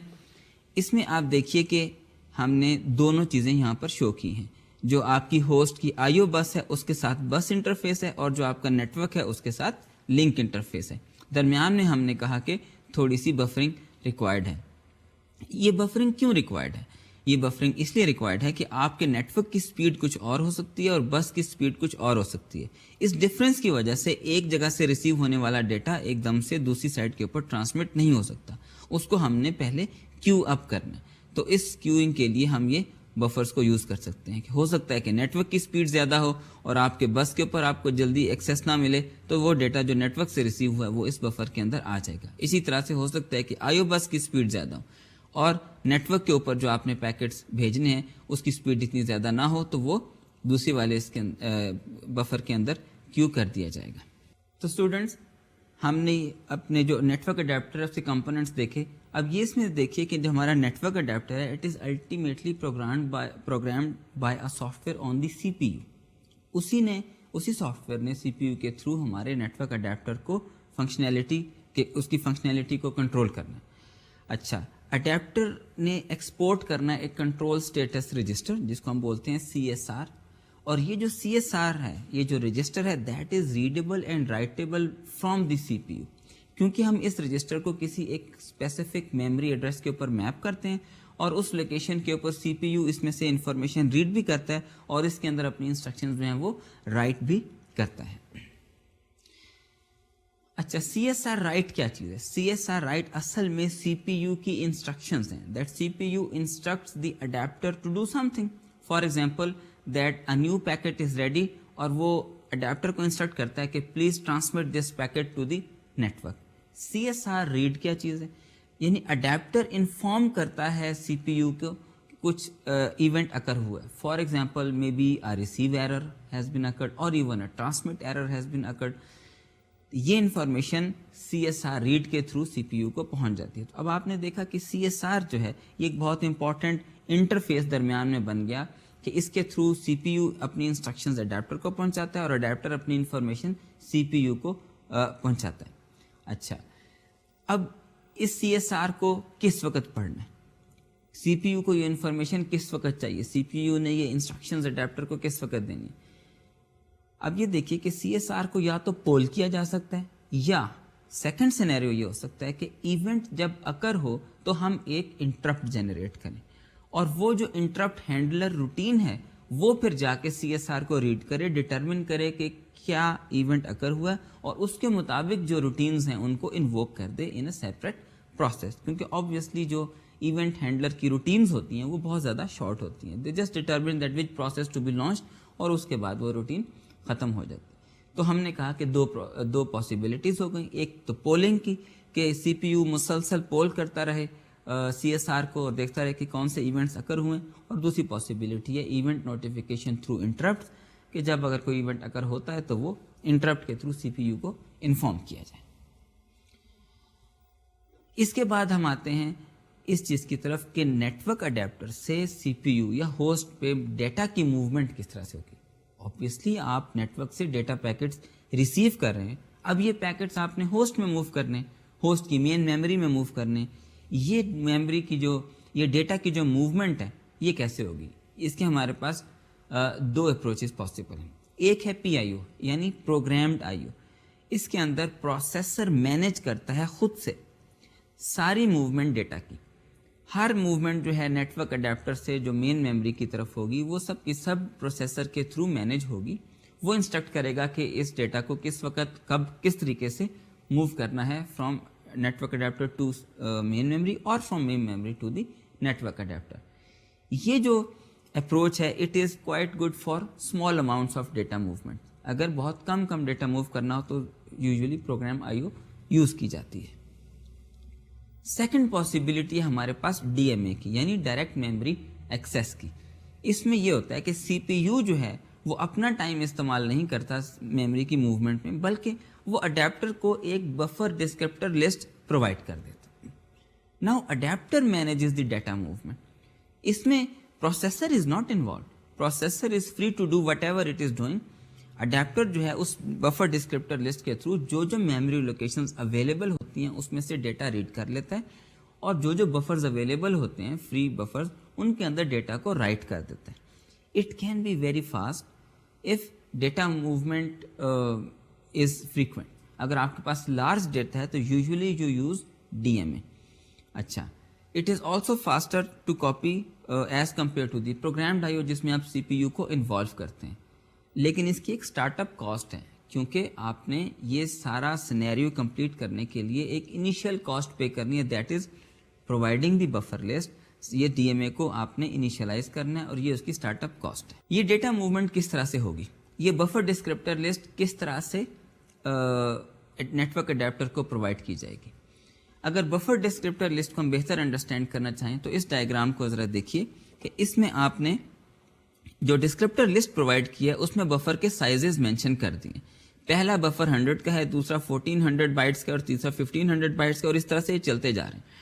اس میں آپ دیکھیے کہ ہم نے دونوں چیزیں یہاں پر شو کی ہیں. جو آپ کی ہوسٹ کی آئی او بس ہے اس کے ساتھ بس انٹرفیس ہے اور جو آپ کا نیٹ ورک ہے اس کے ساتھ لنک انٹرفیس ہے. درمیان میں ہم نے کہا کہ تھوڑی سی بفرنگ ریکوائرڈ ہے. یہ بفرنگ کیوں ریکوائرڈ ہے؟ یہ بفرنگ اس لیے ریکوائرڈ ہے کہ آپ کے نیٹ ورک کی سپیڈ کچھ اور ہو سکتی ہے اور بس کی سپیڈ کچھ اور ہو سکتی ہے. اس ڈفرینس کی وجہ سے ایک جگہ سے ریسیو ہونے والا ڈیٹا ایک دم سے دوسری سائڈ کے اوپر ٹرانسمٹ نہیں ہو سکتا. اس کو ہم نے پہلے کیو اپ کرنا ہے. تو اس کیوئنگ کے لیے ہم یہ بفرز کو یوز کر سکتے ہیں کہ ہو سکتا ہے کہ نیٹ ورک کی سپیڈ زیادہ ہو اور آپ کے بس کے اوپر آپ کو جلدی ایکسیس نہ ملے تو وہ ڈیٹا جو نیٹ ورک سے ریسیو ہوا ہے وہ اس بفر کے اندر آ جائے گا. اسی طرح سے ہو سکتا ہے کہ آئی او بس کی سپیڈ زیادہ ہو اور نیٹ ورک کے اوپر جو آپ نے پیکٹس بھیجنے ہیں اس کی سپیڈ اتنی زیادہ نہ ہو تو وہ دوسری والے اس کے بفر کے اندر کیو کر دیا جائے گا. تو اسٹوڈنٹس ہم نے اپنے جو نیٹ ورک اڈیپٹر سے کمپوننٹس دیکھے. اب یہ اس میں دیکھیے کہ جو ہمارا نیٹ ورک اڈیپٹر ہے it is ultimately programmed by a software on the C P U. اسی سافٹ ویئر نے سی پی یو کے تھرو ہمارے نیٹ ورک اڈیپٹر کو اس کی فنکشنالٹی کو کنٹرول کرنا. اچھا، اڈیپٹر نے ایکسپورٹ کرنا ہے ایک کنٹرول اسٹیٹس رجسٹر جس کو ہم بولتے ہیں سی ایس آر. اور یہ جو سی ایس آر ہے، یہ جو رجسٹر ہے that is readable and writable from the C P U کیونکہ ہم اس رجسٹر کو کسی ایک اسپیسیفک میموری ایڈریس کے اوپر میپ کرتے ہیں اور اس لوکیشن کے اوپر سی پی یو اس میں سے انفارمیشن ریڈ بھی کرتا ہے اور اس کے اندر اپنی انسٹرکشنز جو ہیں وہ رائٹ بھی کرتا ہے. اچھا، سی ایس آر رائٹ کیا چیز ہے؟ سی ایس آر رائٹ اصل میں سی پی یو کی انسٹرکشنز ہیں. That C P U instructs the adapter to do something. For example that a new packet is ready اور وہ اڈیپٹر کو انسٹرکٹ کرتا ہے کہ please transmit this packet to the network. C S R read کیا چیز ہے؟ یعنی اڈیپٹر انفارم کرتا ہے سی پی یو کو کچھ ایونٹ اکر ہوا ہے. For example may be a receive error has been occurred or even a transmit error has been occurred. یہ information C S R read کے تھرو سی پی یو کو پہنچ جاتی ہے. تو اب آپ نے دیکھا کہ سی ایس آر جو ہے یہ ایک بہت امپورٹنٹ انٹرفیس درمیان میں بن گیا کہ اس کے تھرو سی پی یو اپنی انسٹرکشنز اڈیپٹر کو پہنچاتا ہے اور اڈیپٹر اپنی انفارمیشن سی پی یو کو پہنچاتا ہے. اچھا، اب اس سی ایس آر کو کس وقت پڑھنا ہے؟ سی پی یو کو یہ انفارمیشن کس وقت چاہیے؟ سی پی یو نے یہ انسٹرکشنز اڈیپٹر کو کس وقت دینی ہے؟ اب یہ دیکھیے کہ سی ایس آر کو یا تو پول کیا جا سکتا ہے یا سیکنڈ سینیریو یہ ہو سکتا ہے کہ ایونٹ جب اکر ہو تو ہم ایک انٹرپٹ جنریٹ کریں اور وہ جو انٹرپٹ ہینڈلر روٹین ہے وہ پھر جا کے سی ایس آر کو ریڈ کرے، ڈٹرمن کرے کہ کیا ایونٹ اکر ہوا اور اس کے مطابق جو روٹینز ہیں ان کو انووک کر دے ان اے سیپریٹ پروسیس. کیونکہ آبویسلی جو ایونٹ ہینڈلر کی روٹینز ہوتی ہیں وہ بہت زیادہ شارٹ ہوتی ہیں. They just determine that which process to be launch اور اس کے بعد وہ روٹین ختم ہو جاتی ہے. تو ہم نے کہا کہ دو پاسبلٹیز ہو گئیں. ایک تو پولنگ کی کہ سی پی یو مسلسل پول کرتا رہے سی ایس آر کو اور دیکھتا رہے کہ کون سے ایونٹس اکر ہوئے, اور دوسری پاسبلٹی ہے ایونٹ نوٹیفیکیشن تھرو انٹرپٹ, کہ جب اگر کوئی ایونٹ اکر ہوتا ہے تو وہ انٹرپٹ کے تھرو سی پی یو کو انفارم کیا جائے. اس کے بعد ہم آتے ہیں اس چیز کی طرف کہ نیٹ ورک اڈیپٹر سے سی پی یو یا ہوسٹ پہ ڈیٹا کی موومنٹ کس طرح سے ہوگی. اوبویسلی آپ نیٹ ورک سے ڈیٹا پیکٹس ریسیو کر رہے ہیں, اب یہ پیکٹس آپ نے ہوسٹ میں موو کرنے, ہوسٹ کی مین میموری میں موو کرنے. یہ میموری کی یہ ڈیٹا کی جو موومنٹ ہے یہ کیسے ہوگی؟ اس کے ہمارے پاس دو اپروچز پاسبل ہیں. ایک ہے پی آئی او یعنی پروگرامڈ آئی او. اس کے اندر پروسیسر مینیج کرتا ہے خود سے ساری موومنٹ ڈیٹا کی. ہر موومنٹ جو ہے نیٹ ورک اڈیپٹر سے جو مین میموری کی طرف ہوگی وہ سب کی سب پروسیسر کے تھرو مینیج ہوگی. وہ انسٹرکٹ کرے گا کہ اس ڈیٹا کو کس وقت کب کس طریقے سے موو کرنا ہے from network adapter to main memory اور from main memory to the network adapter. یہ جو اپروچ ہے it is quite good for small amounts of data movement. اگر بہت کم ڈیٹا موو کرنا ہو تو usually program I O use کی جاتی ہے. سیکنڈ پاسبلٹی ہے ہمارے پاس ڈی ایم اے کی یعنی ڈائریکٹ میموری ایکسیس کی. اس میں یہ ہوتا ہے کہ سی پی یو جو ہے وہ اپنا ٹائم استعمال نہیں کرتا میموری کی موومنٹ میں, بلکہ وہ اڈیپٹر کو ایک بفر ڈسکرپٹر لسٹ پرووائڈ کر دیتا. Now adapter manages the data movement. اس میں processor is not involved, processor is free to do whatever it is doing. Adapter جو ہے اس بفر ڈسکرپٹر لسٹ کے تھرو جو میموری لوکیشنز اویلیبل ہوتی ہیں اس میں سے ڈیٹا ریڈ کر لیتا ہے, اور جو بفرز اویلیبل ہوتے ہیں فری بفرز ان کے اندر ڈیٹا کو رائٹ کر دیتا ہے. It can be very fast if data movement is frequent. اگر آپ کے پاس لارج ڈیٹا ہے تو usually you use D M A. اچھا, it is also faster to copy as compare to the programmed I O جس میں آپ سی پی یو کو انوالو کرتے ہیں. لیکن اس کی ایک اسٹارٹ اپ کاسٹ ہے, کیونکہ آپ نے یہ سارا سینیریو کمپلیٹ کرنے کے لیے ایک انیشیل کاسٹ پے کرنی ہے, that is providing the buffer list. یہ ڈی ایم اے کو آپ نے انیشلائز کرنا ہے اور یہ اس کی اسٹارٹ اپ کاسٹ ہے. یہ ڈیٹا موومنٹ کس طرح سے ہوگی, یہ بفر ڈسکرپٹر لسٹ کس طرح سے نیٹ ورک اڈیپٹر کو پرووائڈ کی جائے گی. اگر بفر ڈسکرپٹر لسٹ کو ہم بہتر انڈرسٹینڈ کرنا چاہیں تو اس ڈائیگرام کو ذرا دیکھیے کہ اس میں آپ نے جو ڈسکرپٹر لسٹ پرووائڈ کیا ہے اس میں بفر کے سائزز مینشن کر دیے. پہلا بفر 100 کا ہے, دوسرا 1400 بائٹس کا اور تیسرا 1500 بائٹس کا, اور اس طرح سے یہ چلتے جا رہے ہیں.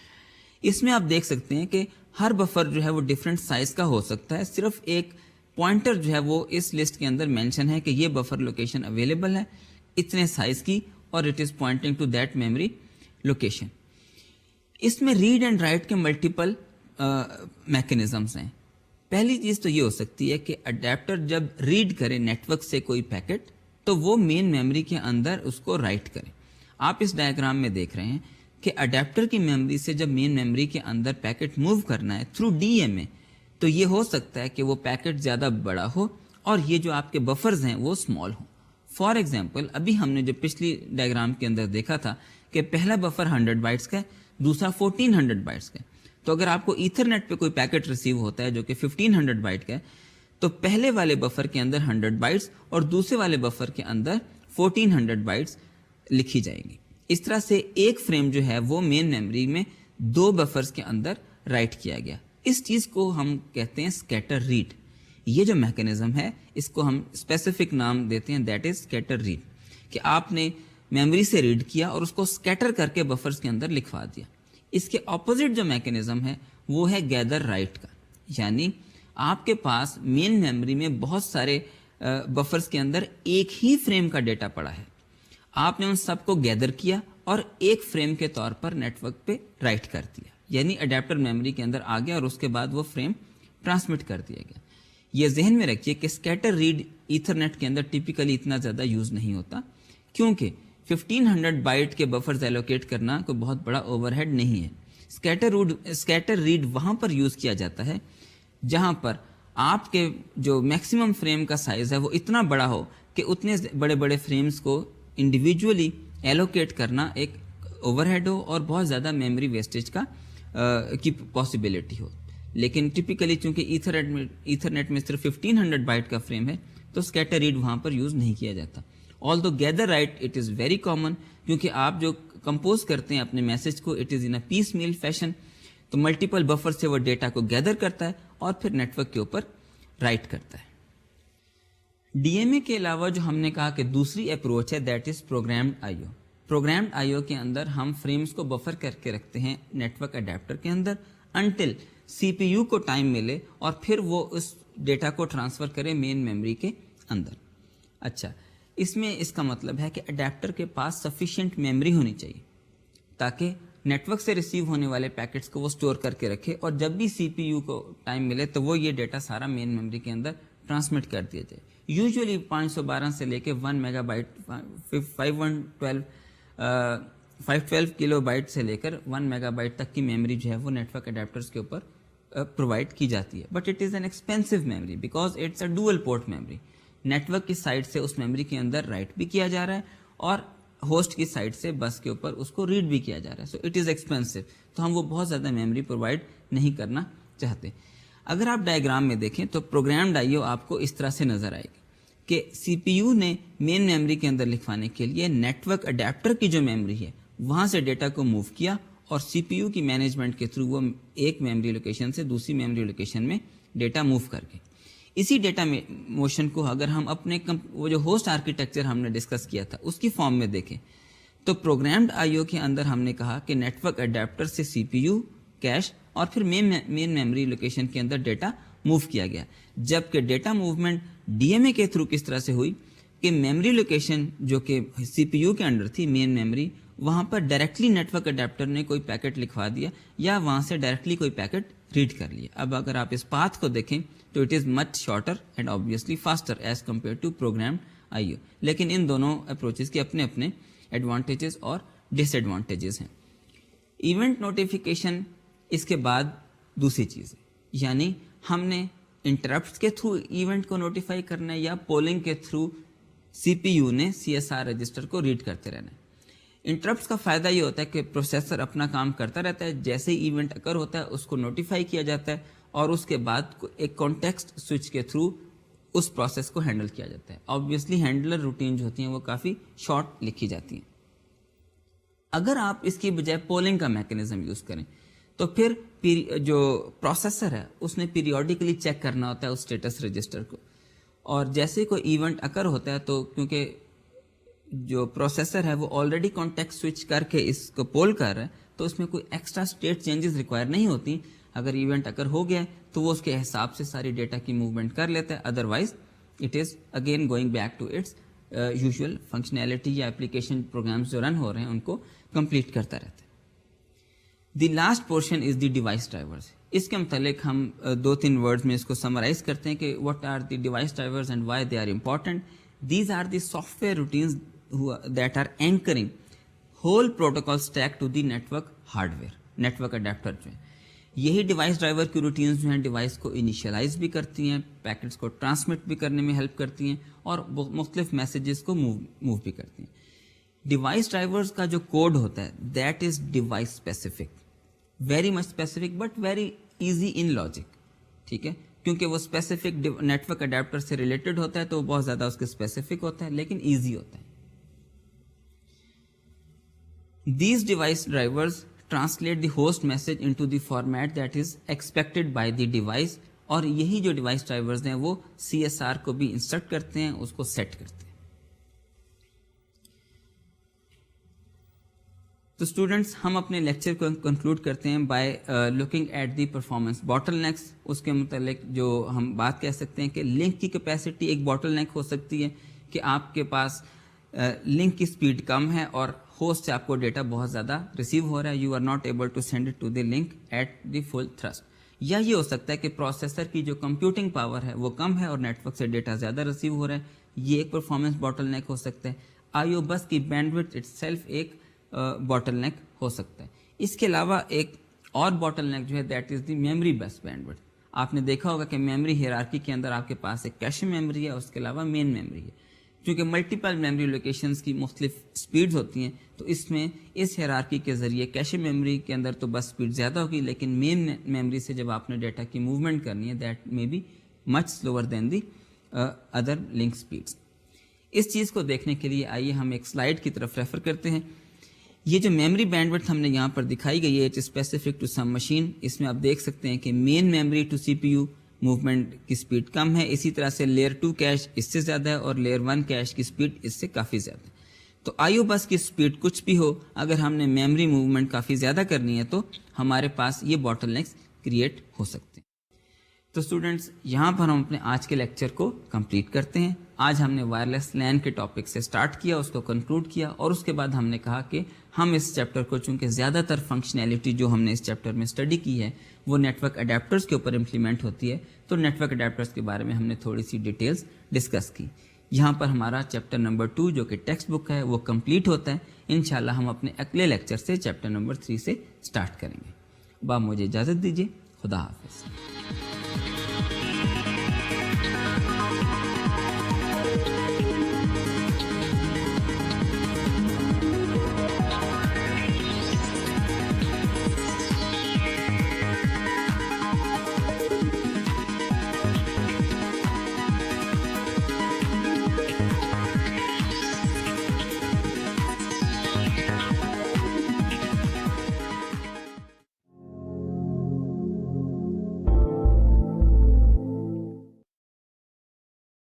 اس میں آپ دیکھ سکتے ہیں کہ ہر بفر جو ہے وہ ڈفرینٹ سائز کا ہو سکتا ہے. صرف ایک پوائنٹر جو ہے وہ اس لسٹ کے اندر مینشن ہے کہ یہ بفر لوکیشن اویلیبل ہے اتنے سائز کی, اور it is pointing to that memory location. اس میں ریڈ اینڈ رائٹ کے ملٹیپل میکینزمس ہیں. پہلی چیز تو یہ ہو سکتی ہے کہ اڈیپٹر جب ریڈ کرے نیٹ ورک سے کوئی پیکٹ تو وہ مین میموری کے اندر اس کو رائٹ کرے. آپ اس ڈائیگرام میں دیکھ رہے ہیں کہ اڈیپٹر کی میموری سے جب مین میموری کے اندر پیکٹ موو کرنا ہے تھرو ڈی ایم اے, تو یہ ہو سکتا ہے کہ وہ پیکٹ زیادہ بڑا ہو اور یہ جو آپ کے بفرز ہیں وہ اسمال ہوں. فار ایگزامپل ابھی ہم نے جو پچھلی ڈائیگرام کے اندر دیکھا تھا کہ پہلا بفر 100 بائٹس کا ہے, دوسرا 1400 بائٹس کا ہے. تو اگر آپ کو ایتھرنیٹ پہ کوئی پیکٹ ریسیو ہوتا ہے جو کہ 1500 بائٹ کا ہے تو پہلے والے بفر کے اندر 100 بائٹس اور دوسرے والے بفر کے اندر 1400 بائٹس لکھی جائیں گی. اس طرح سے ایک فریم جو ہے وہ مین میموری میں دو بفرز کے اندر رائٹ کیا گیا. اس چیز کو ہم کہتے ہیں اسکیٹر ریڈ. یہ جو میکینزم ہے اس کو ہم اسپیسیفک نام دیتے ہیں, دیٹ از اسکیٹر ریڈ, کہ آپ نے میموری سے ریڈ کیا اور اس کو اسکیٹر کر کے بفرز کے اندر لکھوا دیا. اس کے اپوزٹ جو میکینزم ہے وہ ہے گیدر رائٹ کا, یعنی آپ کے پاس مین میموری میں بہت سارے بفرز کے اندر ایک ہی فریم کا ڈیٹا پڑا ہے, آپ نے ان سب کو گیدر کیا اور ایک فریم کے طور پر نیٹ ورک پہ رائٹ کر دیا, یعنی اڈیپٹر میموری کے اندر آ گیا اور اس کے بعد وہ فریم ٹرانسمٹ کر دیا گیا. یہ ذہن میں رکھیے کہ اسکیٹر ریڈ ایتھرنیٹ کے اندر ٹیپیکلی اتنا زیادہ یوز نہیں ہوتا, کیونکہ 1500 بائٹ کے بفرز ایلوکیٹ کرنا کوئی بہت بڑا اوور ہیڈ نہیں ہے. اسکیٹر ریڈ وہاں پر یوز کیا جاتا ہے جہاں پر آپ کے جو میکسیمم فریم کا سائز ہے وہ اتنا بڑا ہو کہ اتنے بڑے بڑے فریمز کو انڈیویجولی ایلوکیٹ کرنا ایک اوور ہیڈ ہو اور بہت زیادہ میموری ویسٹیج کی پاسبلٹی ہو. لیکن ٹپیکلی چونکہ ایتھرنیٹ میں صرف 1500 بائٹ کا فریم ہے تو اسکیٹر ریڈ وہاں پر یوز نہیں کیا جاتا. although gather write it is very common, کیونکہ آپ جو کمپوز کرتے ہیں اپنے میسج کو it is in a piecemeal fashion, تو ملٹیپل بفر سے وہ ڈیٹا کو گیدر کرتا ہے اور پھر نیٹ ورک کے اوپر رائٹ کرتا ہے. ڈی ایم اے کے علاوہ جو ہم نے کہا کہ دوسری اپروچ ہے that is programmed I O. Programmed I O کے اندر ہم فریمز کو بفر کر کے رکھتے ہیں نیٹ ورک اڈیپٹر کے اندر انٹل سی پی یو کو ٹائم ملے اور پھر وہ اس ڈیٹا کو ٹرانسفر کرے مین میموری کے اندر. اچھا, اس میں اس کا مطلب ہے کہ اڈیپٹر کے پاس سفیشینٹ میموری ہونی چاہیے تاکہ نیٹ ورک سے ریسیو ہونے والے پیکٹس کو وہ اسٹور کر کے رکھے اور جب بھی سی پی یو کو ٹائم ملے تو وہ یہ ڈیٹا سارا مین میموری کے اندر ٹرانسمٹ کر دیا جائے. یوزلی 512 سے لے کے 1 میگا بائٹ 512 کلو بائٹ سے لے کر 1 میگا بائٹ تک کی میموری جو ہے وہ نیٹ ورک اڈیپٹرس کے اوپر پرووائڈ کی جاتی ہے. But it is an expensive memory because it's a dual port memory. Network کی سائڈ سے اس میموری کے اندر رائٹ بھی کیا جا رہا ہے اور ہوسٹ کی سائڈ سے بس کے اوپر اس کو ریڈ بھی کیا جا رہا ہے. سو اٹ از ایکسپینسو, تو ہم وہ بہت زیادہ میموری پرووائڈ نہیں کرنا چاہتے. اگر آپ ڈائیگرام میں دیکھیں تو پروگرامڈ آئی او آپ کو اس طرح سے نظر آئے گی کہ سی پی یو نے مین میموری کے اندر لکھوانے کے لیے نیٹ ورک اڈیپٹر کی جو میموری ہے وہاں سے ڈیٹا کو موو کیا اور سی پی یو کی مینجمنٹ کے تھرو وہ ایک میموری لوکیشن سے دوسری میموری لوکیشن میں ڈیٹا موو کر کے اسی ڈیٹا موشن کو اگر ہم اپنے وہ جو ہوسٹ آرکیٹیکچر ہم نے ڈسکس کیا تھا اس کی فارم میں دیکھیں تو پروگرامڈ آئی او کے اندر ہم نے کہا کہ نیٹ ورک اڈیپٹر سے سی پی یو کیش اور پھر مین میموری لوکیشن کے اندر ڈیٹا موو کیا گیا, جبکہ ڈیٹا موومنٹ ڈی ایم اے کے تھرو کس طرح سے ہوئی کہ میموری لوکیشن جو کہ سی پی یو کے انڈر تھی مین میموری وہاں پر ڈائریکٹلی نیٹ ورک اڈیپٹر نے کوئی پیکٹ لکھوا دیا یا وہاں سے ڈائریکٹلی کوئی پیکٹ ریڈ کر لیا. اب اگر آپ اس پاتھ کو دیکھیں تو it is much shorter and obviously faster as compare to programmed I O, لیکن ان دونوں اپروچز کے اپنے اپنے ایڈوانٹیجز اور ڈس ایڈوانٹیجز ہیں. ایونٹ نوٹیفیکیشن اس کے بعد دوسری چیز ہے, یعنی ہم نے انٹرپٹس کے تھرو ایونٹ کو نوٹیفائی کرنا ہے یا پولنگ کے تھرو سی پی یو نے سی ایس آر رجسٹر کو ریڈ کرتے رہنا ہے. انٹرپٹس کا فائدہ یہ ہوتا ہے کہ پروسیسر اپنا کام کرتا رہتا ہے, جیسے ہی ایونٹ اکر ہوتا ہے اس کو نوٹیفائی کیا جاتا ہے اور اس کے بعد ایک کانٹیکسٹ سوئچ کے تھرو اس پروسیس کو ہینڈل کیا جاتا ہے. آبویسلی ہینڈلر روٹین جو ہوتی ہیں وہ کافی شارٹ لکھی جاتی ہیں. اگر آپ اس کی بجائے پولنگ کا میکینزم یوز کریں تو پھر جو پروسیسر ہے اس نے پیریوڈیکلی چیک کرنا ہوتا ہے اس اسٹیٹس رجسٹر کو, اور جیسے کوئی ایونٹ اکر ہوتا ہے تو کیونکہ جو پروسیسر ہے وہ آلریڈی کانٹیکٹ سوئچ کر کے اس کو پول کر رہا ہے تو اس میں کوئی ایکسٹرا اسٹیٹ چینجز ریکوائر نہیں ہوتی. اگر ایونٹ اکر ہو گیا تو وہ اس کے حساب سے ساری ڈیٹا کی موومنٹ کر لیتا ہے, otherwise it is again going back to its usual functionality یا اپلیکیشن پروگرامز جو رن ہو رہے ہیں ان کو کمپلیٹ کرتا رہتا ہے. The last portion is the device drivers. اس کے متعلق ہم 2-3 ورڈز میں اس کو سمرائز کرتے ہیں کہ what are the device drivers and why they are important. These are the software routines that are anchoring whole protocol stack to the network hardware. Network adapter جو ہے یہی device driver کی routines جو ہیں device کو انیشیلائز بھی کرتی ہیں, پیکٹس کو ٹرانسمٹ بھی کرنے میں ہیلپ کرتی ہیں اور مختلف میسیجز کو موو بھی کرتی ہیں. ڈیوائس ڈرائیورز کا جو کوڈ ہوتا ہے that is device specific, very much specific bit very easy in logic. ٹھیک ہے, کیونکہ وہ اسپیسیفک نیٹ ورک اڈیپٹر سے ریلیٹڈ ہوتا ہے تو وہ بہت زیادہ اس کے اسپیسیفک ہوتا ہے لیکن ایزی ہوتا ہے. These device drivers translate the host message into the format that is expected by the device, اور یہی جو ڈیوائس ڈرائیورز ہیں وہ سی ایس آر کو بھی انسٹرکٹ کرتے ہیں, اس کو سیٹ کرتے ہیں. تو اسٹوڈنٹس ہم اپنے لیکچر کو کنکلوڈ کرتے ہیں by looking at the performance bottlenecks. اس کے متعلق جو ہم بات کہہ سکتے ہیں کہ لنک کی کیپیسٹی ایک باٹل نیک ہو سکتی ہے کہ آپ کے پاس لنک کی اسپیڈ کم ہے اور ہوسٹ سے آپ کو ڈیٹا بہت زیادہ ریسیو ہو رہا ہے, you are not able to send it to the link at the full thrust. یا یہ ہو سکتا ہے کہ پروسیسر کی جو کمپیوٹنگ پاور ہے وہ کم ہے اور نیٹ ورک سے ڈیٹا زیادہ ریسیو ہو رہا ہے, یہ ایک پرفارمنس باٹل نیک ہو سکتا ہے. آئی او بس کی بینڈ وڈتھ اٹ سیلف ایک باٹل نیک ہو سکتا ہے. اس کے علاوہ ایک اور باٹل نیک جو ہے دیٹ از دی میموری بس بینڈ وڈتھ. آپ نے دیکھا ہوگا کہ میموری ہیرارکی کے اندر آپ کے پاس ایک کیش میموری ہے, اس کے علاوہ مین میموری ہے. چونکہ ملٹیپل میموری لوکیشنز کی مختلف سپیڈز ہوتی ہیں تو اس میں اس ہیرارکی کے ذریعے کیش میموری کے اندر تو بس سپیڈ زیادہ ہوگی, لیکن مین میموری سے جب آپ نے ڈیٹا کی موومنٹ کرنی ہے that may be much slower than the other link speeds. اس چیز کو دیکھنے کے لیے آئیے ہم ایک سلائیڈ کی طرف ریفر کرتے ہیں. یہ جو میموری بینڈ وڈتھ ہم نے یہاں پر دکھائی گئی ہے اسپیسیفک ٹو سم مشین، اس میں آپ دیکھ سکتے ہیں کہ main memory to C P U movement کی سپیڈ کم ہے، اسی طرح سے لیئر 2 کیش اس سے زیادہ ہے اور لیئر 1 کیش کی سپیڈ اس سے کافی زیادہ ہے. تو آئیو بس کی سپیڈ کچھ بھی ہو، اگر ہم نے میموری موومنٹ کافی زیادہ کرنی ہے تو ہمارے پاس یہ باٹل نیکس کریٹ ہو سکتے ہیں. تو اسٹوڈنٹس یہاں پر ہم اپنے آج کے لیکچر کو کمپلیٹ کرتے ہیں. آج ہم نے وائرلیس لین کے ٹاپک سے سٹارٹ کیا، اس کو کنکلوڈ کیا، اور اس کے بعد ہم نے کہا کہ ہم اس چیپٹر کو، چونکہ زیادہ تر فنکشنالٹی جو ہم نے اس چیپٹر میں اسٹڈی کی ہے وہ نیٹ ورک اڈیپٹرز کے اوپر امپلیمنٹ ہوتی ہے، تو نیٹ ورک اڈیپٹرز کے بارے میں ہم نے تھوڑی سی ڈیٹیلز ڈسکس کی. یہاں پر ہمارا چیپٹر نمبر 2 جو کہ ٹیکسٹ بک ہے وہ کمپلیٹ ہوتا ہے. انشاءاللہ ہم اپنے اگلے لیکچر سے چیپٹر نمبر 3 سے سٹارٹ کریں گے. اب آپ مجھے اجازت دیجیے. خدا حافظ.